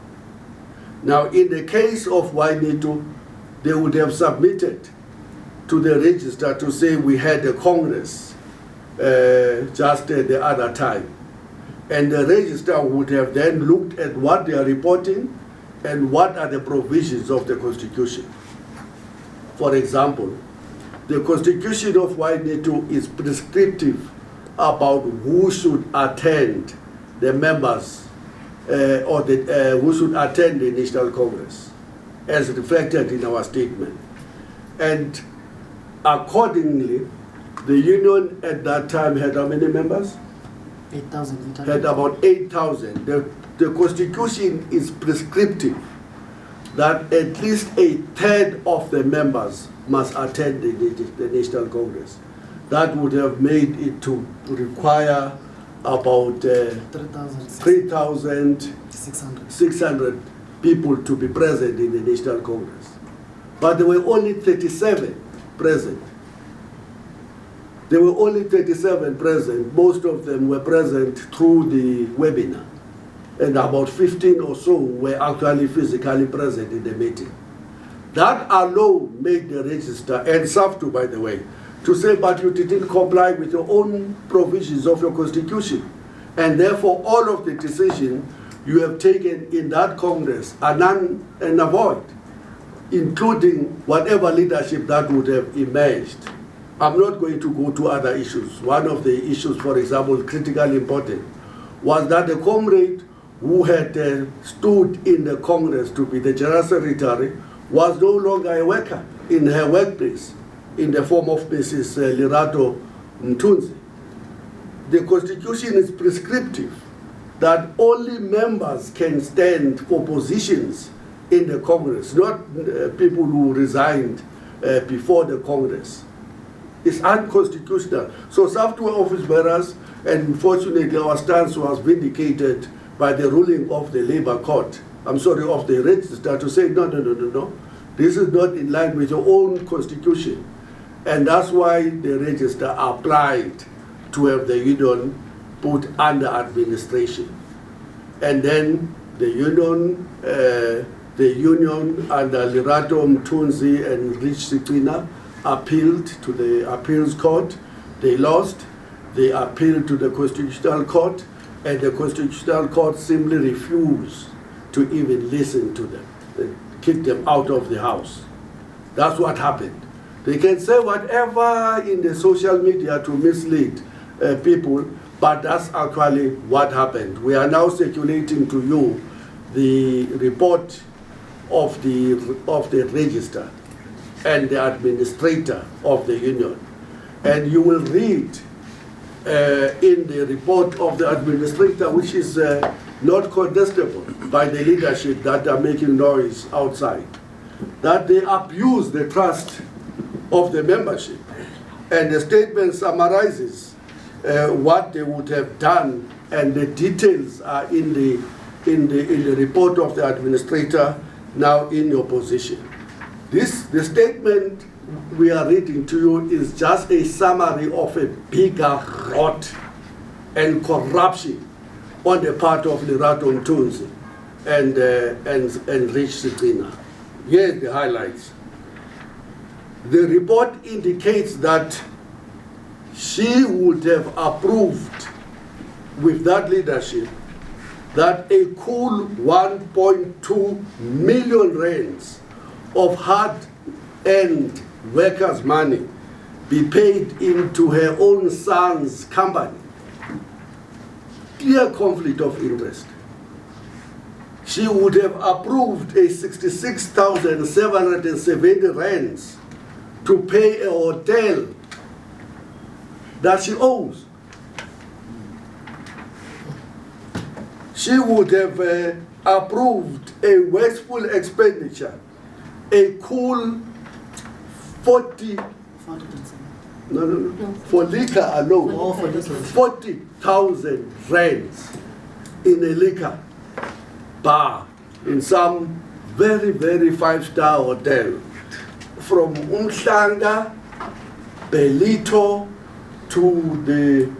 Now, in the case of YNITU, they would have submitted to the register to say we had a Congress just the other time. And the register would have then looked at what they are reporting and what are the provisions of the Constitution. For example, the Constitution of YNITU is prescriptive about who should attend the members or who should attend the National Congress, as reflected in our statement. And accordingly, the union at that time had how many members? 8,000. Had about 8,000. The Constitution is prescriptive that at least a third of the members must attend the National Congress. That would have made it to require about 3,600 people to be present in the National Congress. But there were only 37 present. There were only 37 present. Most of them were present through the webinar. And about 15 or so were actually physically present in the meeting. That alone made the register, and SAFTU, by the way, to say, but you didn't comply with your own provisions of your constitution. And therefore, all of the decisions you have taken in that Congress are none and void, including whatever leadership that would have emerged. I'm not going to go to other issues. One of the issues, for example, critically important, was that the comrade who had stood in the Congress to be the General Secretary was no longer a worker in her workplace in the form of Mrs. Lerato Mtunzi. The Constitution is prescriptive that only members can stand for positions in the Congress, not people who resigned before the Congress. It's unconstitutional. So SAFTU office bearers, and unfortunately our stance was vindicated by the ruling of the Labour Court, of the register, to say, no. This is not in line with your own constitution. And that's why the register applied to have the union put under administration. And then the union under Lerato Mtunzi and Rich Sikwina appealed to the appeals court. They lost. They appealed to the Constitutional Court, and the Constitutional Court simply refused to even listen to them. They kicked them out of the house. That's what happened. They can say whatever in the social media to mislead people, but that's actually what happened. We are now circulating to you the report of the register and the administrator of the union. And you will read in the report of the administrator, which is not contestable by the leadership that are making noise outside, that they abuse the trust of the membership. And the statement summarizes what they would have done, and the details are in the report of the administrator now in your position. The statement we are reading to you is just a summary of a bigger rot and corruption on the part of Lerato Mtunzi and Rich Sikwina. Here are the highlights. The report indicates that she would have approved with that leadership that a cool 1.2 million rands of hard-earned workers' money be paid into her own son's company. Clear conflict of interest. She would have approved a 66,770 rands to pay a hotel that she owes. She would have approved a wasteful expenditure, a cool 40, for liquor alone, Oh, for liquor. 40,000 rands in a liquor bar in some very, very five-star hotel. From Umhlanga, Belito, to the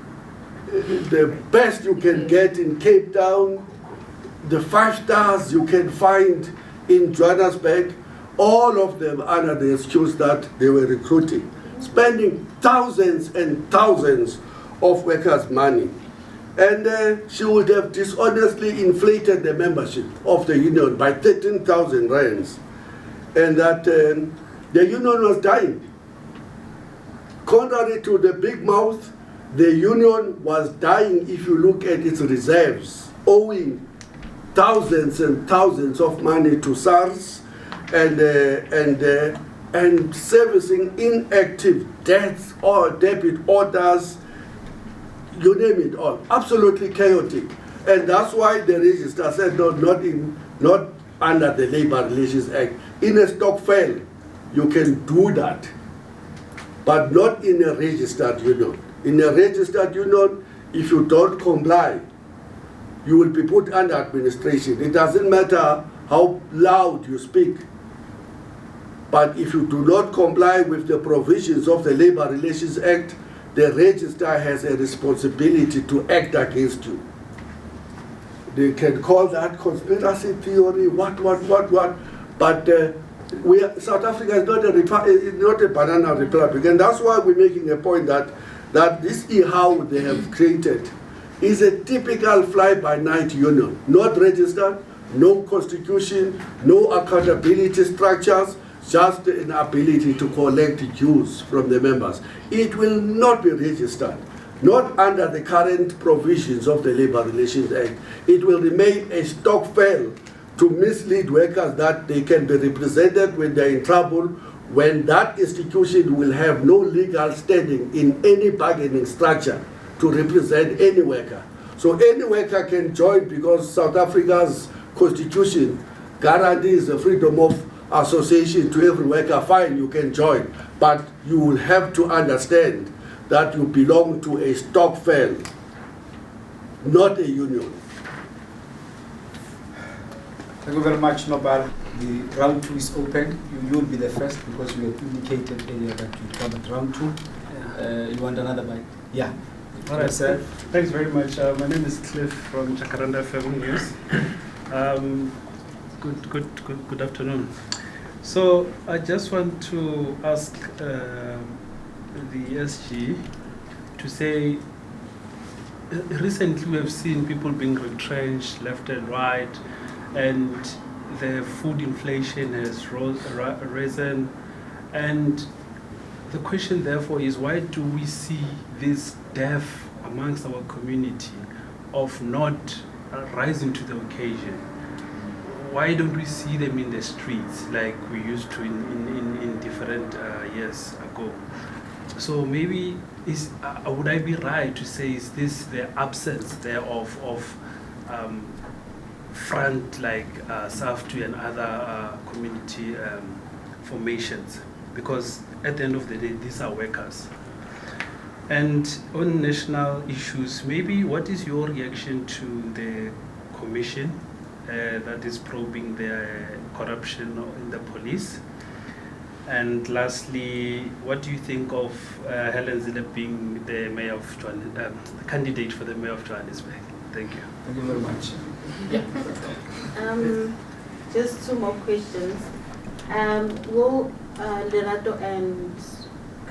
best you can get in Cape Town, the 5 stars you can find in Johannesburg, all of them under the excuse that they were recruiting, spending thousands and thousands of workers' money. And she would have dishonestly inflated the membership of the union by 13,000 rands, and that the union was dying. Contrary to the big mouth, the union was dying if you look at its reserves, owing thousands and thousands of money to SARS and servicing inactive debts or debit orders, you name it all. Absolutely chaotic. And that's why the register said no, not under the Labour Relations Act. In a stokvel, you can do that, but not in a registered union. In a registered union, if you don't comply, you will be put under administration. It doesn't matter how loud you speak. But if you do not comply with the provisions of the Labour Relations Act, the registrar has a responsibility to act against you. They can call that conspiracy theory, what, but South Africa is not a banana republic, and that's why we're making a point that this how they have created is a typical fly-by-night union, not registered, no constitution, no accountability structures, just an ability to collect dues from the members. It will not be registered, not under the current provisions of the Labour Relations Act. It will remain a stokvel to mislead workers that they can be represented when they're in trouble, when that institution will have no legal standing in any bargaining structure to represent any worker. So any worker can join because South Africa's constitution guarantees the freedom of association to every worker. Fine, you can join, but you will have to understand that you belong to a stokvel, not a union. Thank you very much, Nobal. The round 2 is open. You will be the first because you had indicated earlier that you covered round 2. You want another bite? Yeah. All right, sir. Thanks very much. My name is Cliff from Jacaranda FM News. Good afternoon. So I just want to ask the SG to say, recently we have seen people being retrenched left and right, and the food inflation has risen, and the question therefore is, why do we see this dearth amongst our community of not rising to the occasion? Why don't we see them in the streets like we used to in different years ago? So maybe would I be right to say, is this the absence there of front like SAFTU and other community formations? Because at the end of the day, these are workers. And on national issues, maybe what is your reaction to the commission that is probing the corruption in the police? And lastly, what do you think of Helen Zille being the mayor of candidate for the mayor of Johannesburg? Thank you. Thank you very much. Just 2 more questions. Will Lerato and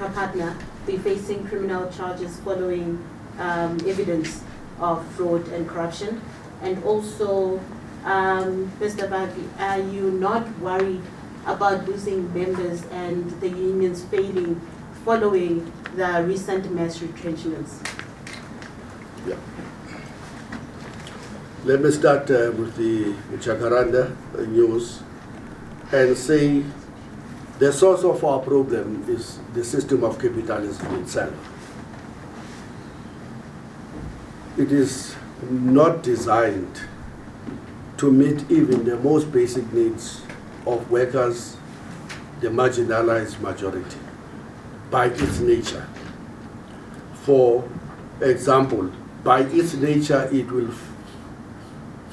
partner be facing criminal charges following evidence of fraud and corruption? And also, Mr. Bagi, are you not worried about losing members and the unions failing following the recent mass retrenchments? Yeah. Let me start with the Jacaranda news and say the source of our problem is the system of capitalism itself. It is not designed to meet even the most basic needs of workers, the marginalized majority, by its nature. For example, by its nature, it will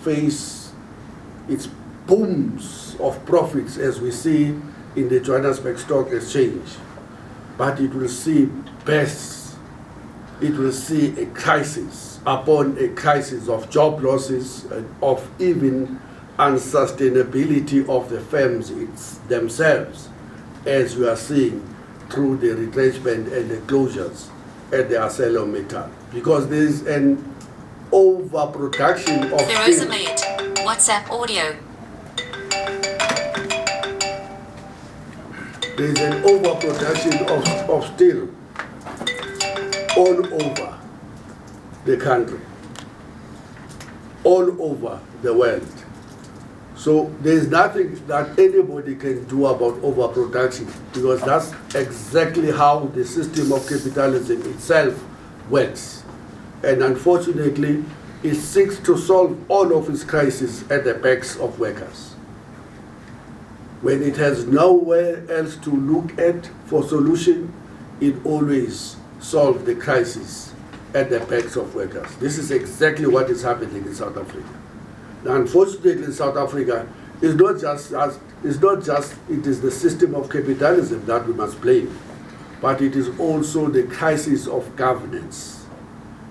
face its booms of profits as we see in the Johannesburg Stock Exchange, but it will see bursts, it will see a crisis upon a crisis of job losses and of even unsustainability of the firms themselves, as we are seeing through the retrenchment and the closures at the ArcelorMittal, because there is an overproduction of steel. WhatsApp audio. There is an overproduction of steel all over the country, all over the world. So there is nothing that anybody can do about overproduction, because that's exactly how the system of capitalism itself works. And unfortunately, it seeks to solve all of its crises at the backs of workers. When it has nowhere else to look at for solution, it always solves the crisis at the backs of workers. This is exactly what is happening in South Africa. Now, unfortunately, in South Africa, it is the system of capitalism that we must blame, but it is also the crisis of governance.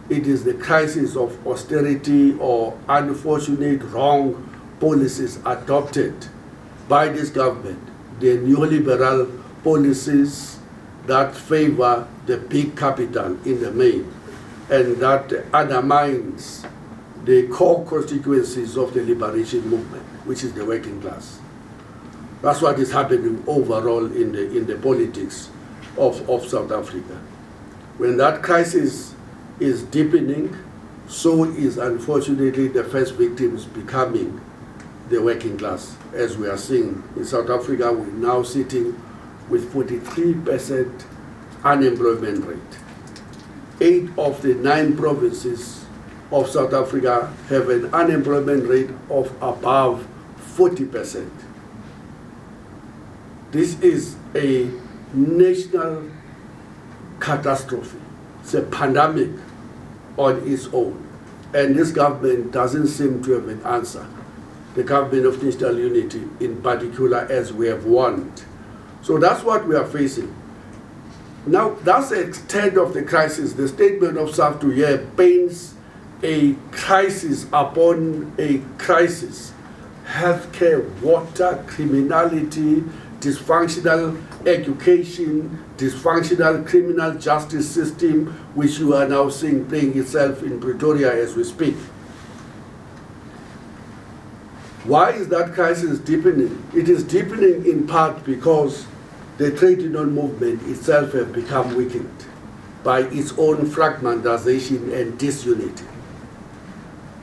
It is the crisis of austerity or unfortunate wrong policies adopted by this government, the neoliberal policies that favor the big capital in the main, and that undermines the core constituencies of the liberation movement, which is the working class. That's what is happening overall in the politics of South Africa. When that crisis is deepening, so is unfortunately the first victims becoming the working class. As we are seeing in South Africa, we're now sitting with 43% unemployment rate. 8 of the 9 provinces of South Africa have an unemployment rate of above 40%. This is a national catastrophe. It's a pandemic on its own. And this government doesn't seem to have an answer. The government of national unity in particular, as we have warned. So that's what we are facing. Now, that's the extent of the crisis. The statement of SAFTU here paints a crisis upon a crisis. Healthcare, water, criminality, dysfunctional education, dysfunctional criminal justice system, which you are now seeing playing itself in Pretoria as we speak. Why is that crisis deepening? It is deepening in part because the trade union movement itself has become weakened by its own fragmentization and disunity.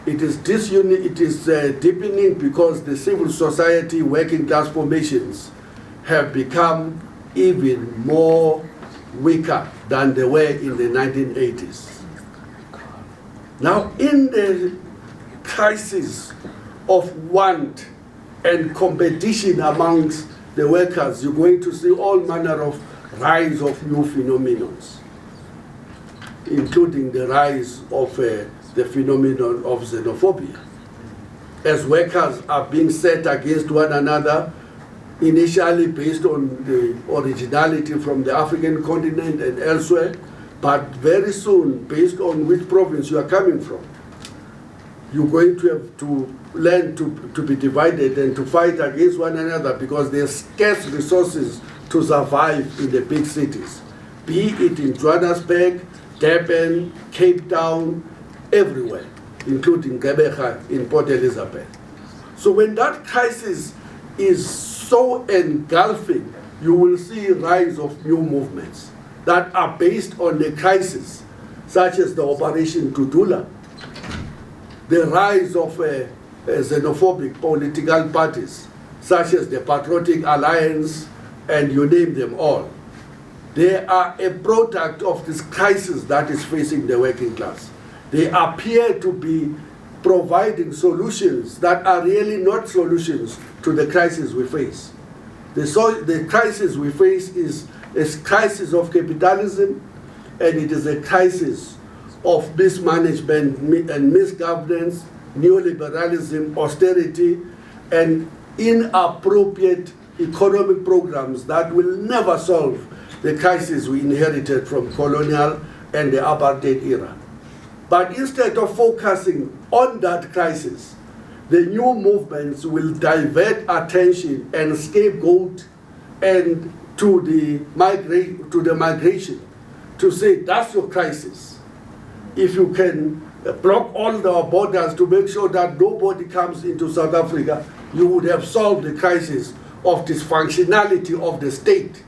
It is deepening because the civil society working class formations have become even more weaker than they were in the 1980s. Now, in the crisis of want and competition amongst the workers, you're going to see all manner of rise of new phenomena, including the rise of the phenomenon of xenophobia. As workers are being set against one another, initially based on the originality from the African continent and elsewhere, but very soon based on which province you are coming from. You're going to have to learn to be divided and to fight against one another because there's scarce resources to survive in the big cities. be it in Johannesburg, Durban, Cape Town, everywhere, including Gqeberha in Port Elizabeth. So when that crisis is so engulfing, you will see a rise of new movements that are based on the crisis, such as the Operation Tudula, the rise of xenophobic political parties, such as the Patriotic Alliance, and you name them all. They are a product of this crisis that is facing the working class. They appear to be providing solutions that are really not solutions to the crisis we face. The crisis we face is a crisis of capitalism, and it is a crisis of mismanagement and misgovernance, neoliberalism, austerity, and inappropriate economic programs that will never solve the crisis we inherited from colonial and the apartheid era. But instead of focusing on that crisis, the new movements will divert attention and scapegoat and to the migration to say that's your crisis. If you can block all the borders to make sure that nobody comes into South Africa, you would have solved the crisis of dysfunctionality of the state,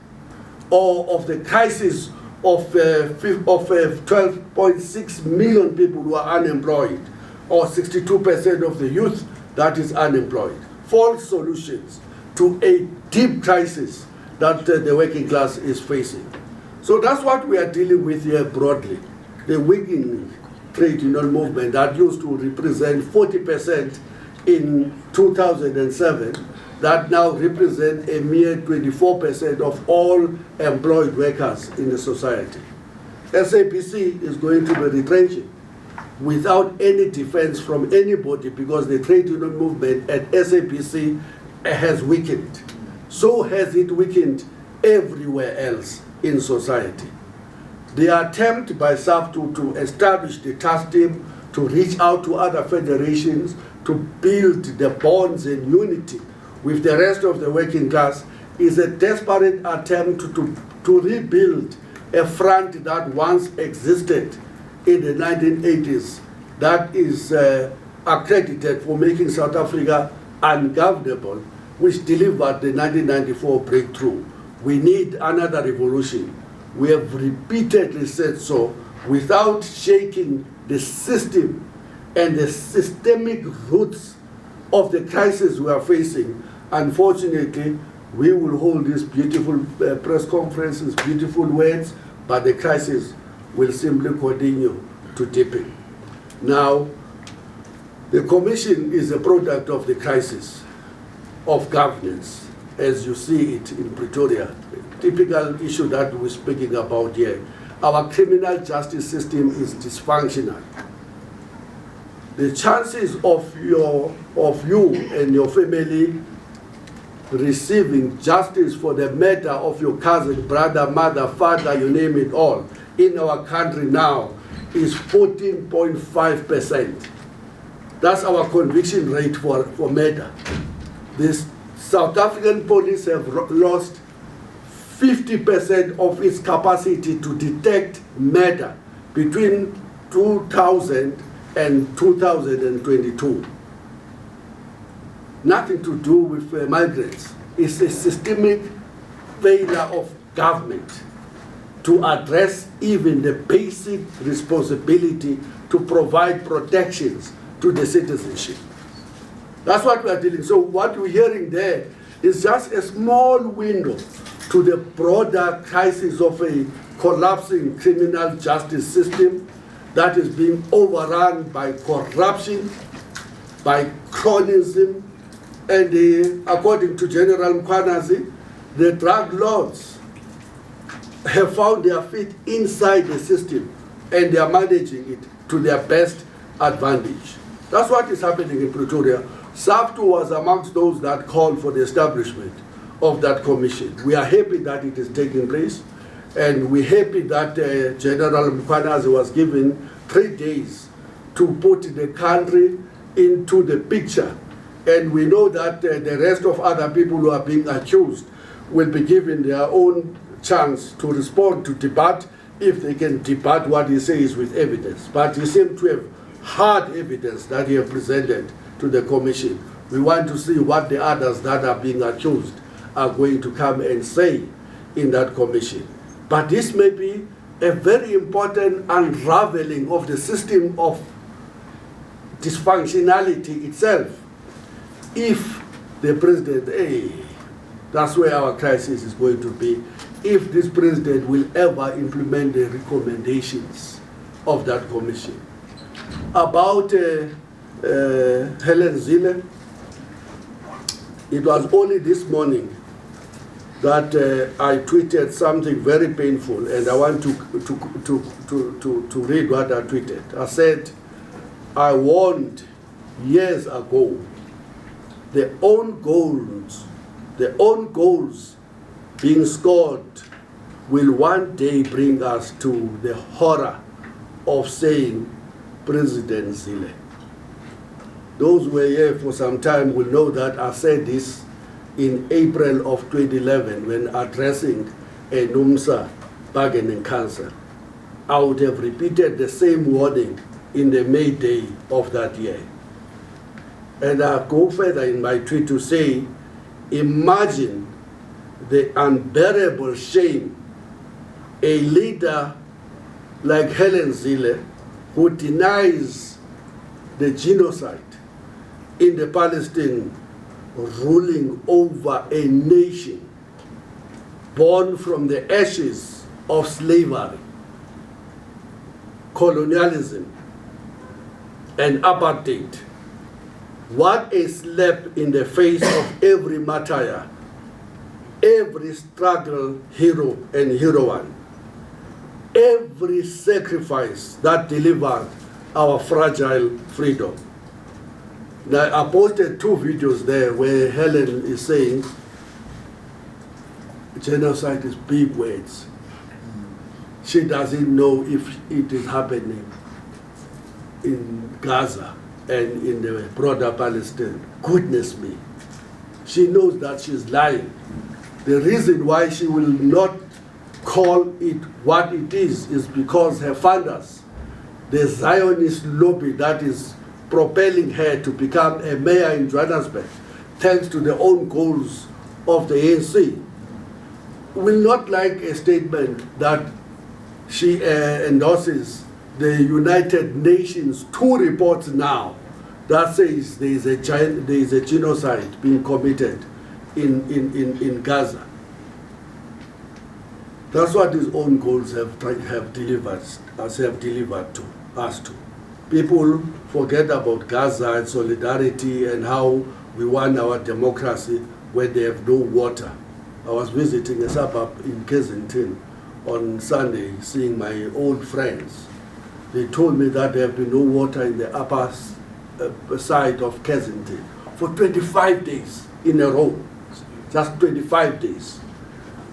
or of the crisis of 12.6 million people who are unemployed, or 62% of the youth that is unemployed. False solutions to a deep crisis that the working class is facing. So that's what we are dealing with here broadly. The weakening trade union movement that used to represent 40% in 2007, that now represent a mere 24% of all employed workers in the society. SAPC is going to be retrenching without any defense from anybody, because the trade union movement at SAPC has weakened. So has it weakened everywhere else in society. The attempt by SAFTU to establish the task team, to reach out to other federations, to build the bonds and unity with the rest of the working class, is a desperate attempt to rebuild a front that once existed in the 1980s that is accredited for making South Africa ungovernable, which delivered the 1994 breakthrough. We need another revolution. We have repeatedly said so, without shaking the system and the systemic roots of the crisis we are facing. Unfortunately, we will hold these beautiful press conferences, beautiful words, but the crisis will simply continue to deepen. Now, the Commission is a product of the crisis of governance, as you see it in Pretoria. Typical issue that we're speaking about here. Our criminal justice system is dysfunctional. The chances of you and your family receiving justice for the murder of your cousin, brother, mother, father, you name it all, in our country now is 14.5%. That's our conviction rate for murder. The South African police have lost 50% of its capacity to detect murder between 2000 and 2022. Nothing to do with migrants. It's a systemic failure of government to address even the basic responsibility to provide protections to the citizenship. That's what we are dealing with. So what we're hearing there is just a small window to the broader crisis of a collapsing criminal justice system that is being overrun by corruption, by cronyism, and according to General Mkhwanazi, the drug lords have found their feet inside the system and they are managing it to their best advantage. That's what is happening in Pretoria. SAFTU was amongst those that called for the establishment of that commission. We are happy that it is taking place, and we're happy that General Mkhwanazi was given 3 days to put the country into the picture. And we know that the rest of other people who are being accused will be given their own chance to respond to debate if they can debate what he says with evidence. But he seems to have hard evidence that he has presented to the commission. We want to see what the others that are being accused are going to come and say in that commission. But this may be a very important unraveling of the system of dysfunctionality itself. If the president, that's where our crisis is going to be, if this president will ever implement the recommendations of that commission. About Helen Zille, it was only this morning that I tweeted something very painful, and I want to read what I tweeted. I said, I warned years ago, the own goals being scored will one day bring us to the horror of saying President Zille. Those who were here for some time will know that I said this in April of 2011 when addressing a NUMSA bargaining council. I would have repeated the same warning in the May Day of that year. And I go further in my tweet to say, imagine the unbearable shame a leader like Helen Zille, who denies the genocide in the Palestine, ruling over a nation born from the ashes of slavery, colonialism, and apartheid. What a slap in the face of every martyr, every struggle hero and heroine, every sacrifice that delivered our fragile freedom. Now, I posted 2 videos there where Helen is saying genocide is big words. She doesn't know if it is happening in Gaza and in the broader Palestine. Goodness me. She knows that she's lying. The reason why she will not call it what it is because her funders, the Zionist lobby that is propelling her to become a mayor in Johannesburg, thanks to the own goals of the ANC, will not like a statement that she endorses the United Nations 2 reports now that says there is a genocide being committed in Gaza. That's what these own goals have delivered to us to. People forget about Gaza and solidarity and how we want our democracy when they have no water. I was visiting a suburb in Kensington on Sunday, seeing my old friends. They told me that there have been no water in the upper side of Kensington for 25 days in a row. Just 25 days.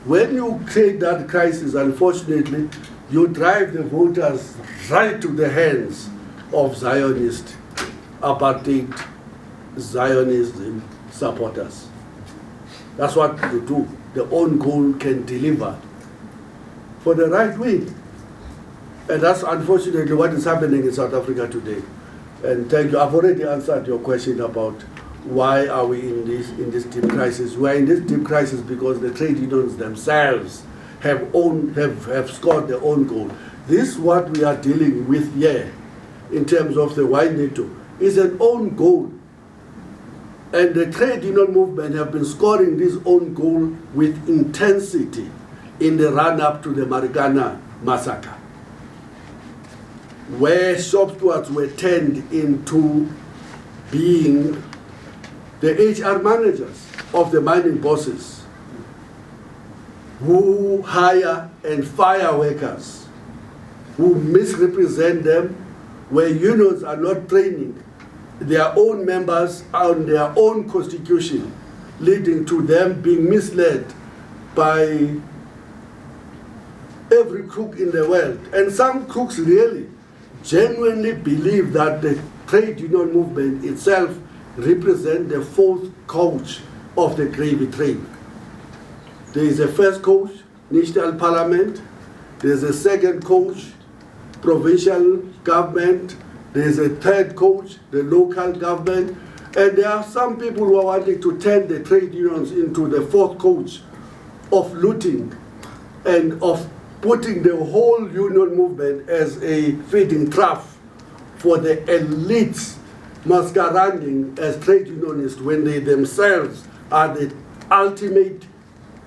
When you create that crisis, unfortunately, you drive the voters right to the hands of Zionist, apartheid, Zionism supporters. That's what you do. The own goal can deliver for the right wing. And that's unfortunately what is happening in South Africa today. And thank you. I've already answered your question about why are we in this deep crisis. We're in this deep crisis because the trade unions themselves have scored their own goal. This what we are dealing with here in terms of the YNITU is an own goal. And the trade union movement have been scoring this own goal with intensity in the run-up to the Marikana massacre, where shop stewards were turned into being the HR managers of the mining bosses who hire and fire workers, who misrepresent them, where unions are not training their own members on their own constitution, leading to them being misled by every crook in the world. And some crooks really genuinely believe that the trade union movement itself represents the 4th coach of the gravy train. There is a first coach, national parliament. There's a second coach, provincial government. There's a third coach, the local government. And there are some people who are wanting to turn the trade unions into the fourth coach of looting and of putting the whole union movement as a feeding trough for the elites masquerading as trade unionists when they themselves are the ultimate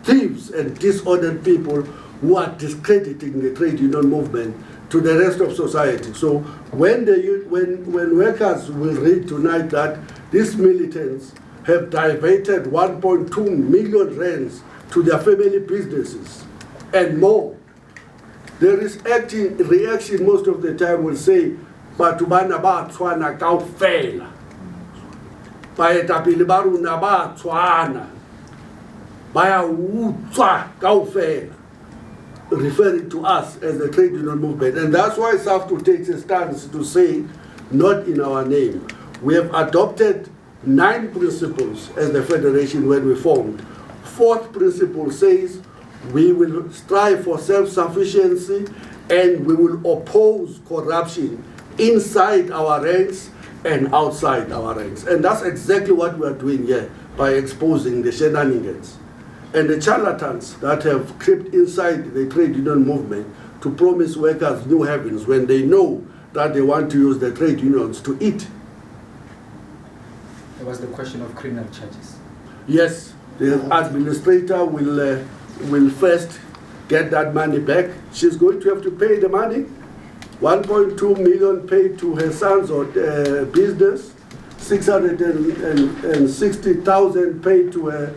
thieves and disordered people who are discrediting the trade union movement to the rest of society. So when workers will read tonight that these militants have diverted 1.2 million rands to their family businesses and more, there is reaction most of the time will say, batho bana ba tshwana kaofela, baetapele ba rona ba tshwana, ba ya utswa kaofela, referring to us as the trade union movement. And that's why SAFTU takes a stance to say, not in our name. We have adopted 9 principles as the federation when we formed. 4th principle says we will strive for self-sufficiency and we will oppose corruption inside our ranks and outside our ranks. And that's exactly what we are doing here by exposing the shenanigans and the charlatans that have crept inside the trade union movement to promise workers new heavens when they know that they want to use the trade unions to eat. There was the question of criminal charges. Yes, the administrator will first get that money back. She's going to have to pay the money. 1.2 million paid to her son's business, 660,000 paid to her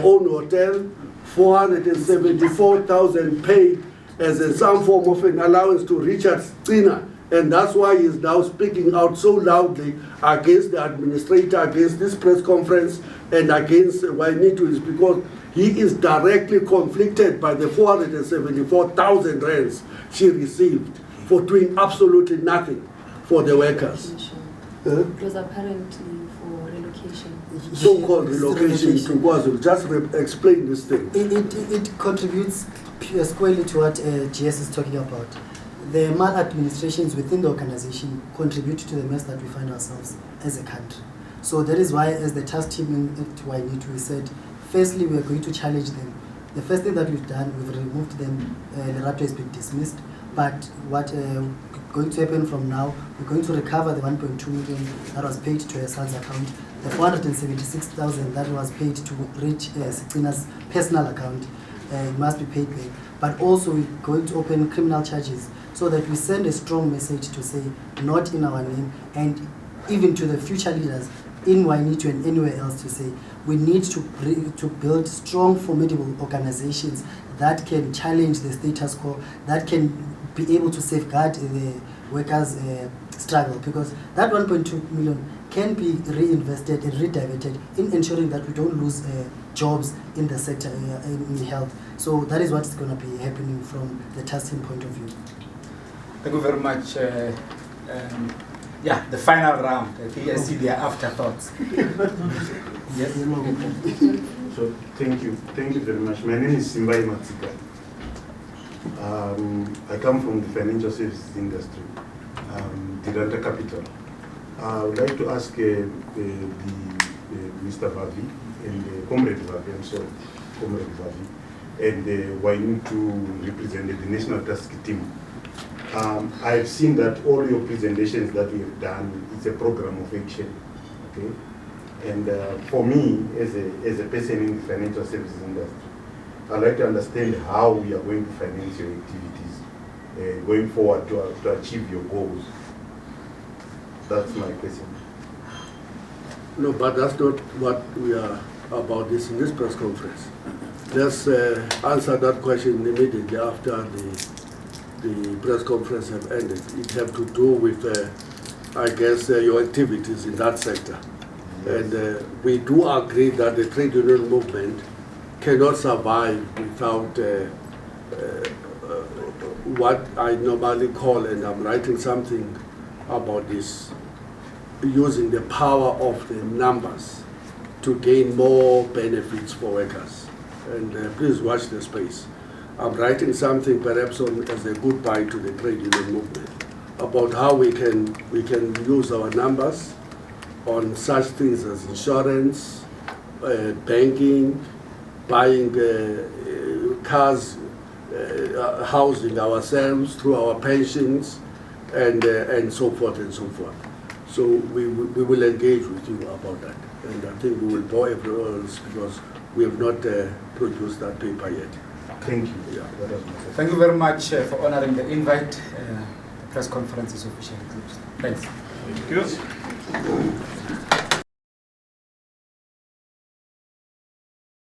own hotel, 474,000 paid as some form of an allowance to Richard Stina. And that's why he's now speaking out so loudly against the administrator, against this press conference, and against YNITU, is because he is directly conflicted by the 474,000 rands she received for doing absolutely nothing for the workers. It was apparently for relocation. So-called relocation to KwaZulu. Just explain this thing. It contributes squarely to what GS is talking about. The maladministrations within the organization contribute to the mess that we find ourselves as a country. So that is why, as the task team at YNITU, we said, firstly, we are going to challenge them. The first thing that we've done, we've removed them. Lerato has been dismissed. But what going to happen from now, we're going to recover the 1.2 million that was paid to her son's account, the 476,000 that was paid to reach Sitina's personal account, it must be paid back. But also we're going to open criminal charges so that we send a strong message to say, not in our name, and even to the future leaders in YNITU and anywhere else to say, we need to build strong, formidable organizations that can challenge the status quo, that can be able to safeguard the workers' struggle, because that 1.2 million can be reinvested and rediverted in ensuring that we don't lose jobs in the sector, in health. So that is what's going to be happening from the testing point of view. Thank you very much. Yeah, the final round. I think I see their afterthoughts. Yes. So thank you very much. My name is Simbai Matsika. I come from the financial services industry, Tiranta Capital. I would like to ask Mr. Vavi and Comrade Vavi, I'm sorry, Comrade Vavi, and YNITU represented the National Task Team. I've seen that all your presentations that we have done, it's a program of action, okay? And for me, as a person in the financial services industry, I'd like to understand how we are going to finance your activities going forward to achieve your goals. That's my question. No, but that's not what we are about this in this press conference. Let's answer that question immediately after the press conference have ended. It have to do with, I guess, your activities in that sector. Yes. And we do agree that the trade union movement cannot survive without what I normally call, and I'm writing something about this, using the power of the numbers to gain more benefits for workers. and please watch the space. I'm writing something perhaps as a goodbye to the trade union movement about how we can use our numbers on such things as insurance, banking, buying cars, housing ourselves through our pensions, and so forth and so forth. So we will engage with you about that. And I think we will bore everyone else because we have not produced that paper yet. Thank you. Yeah. Thank you very much for honoring the invite. The press conference is officially closed. Thanks. Thank you.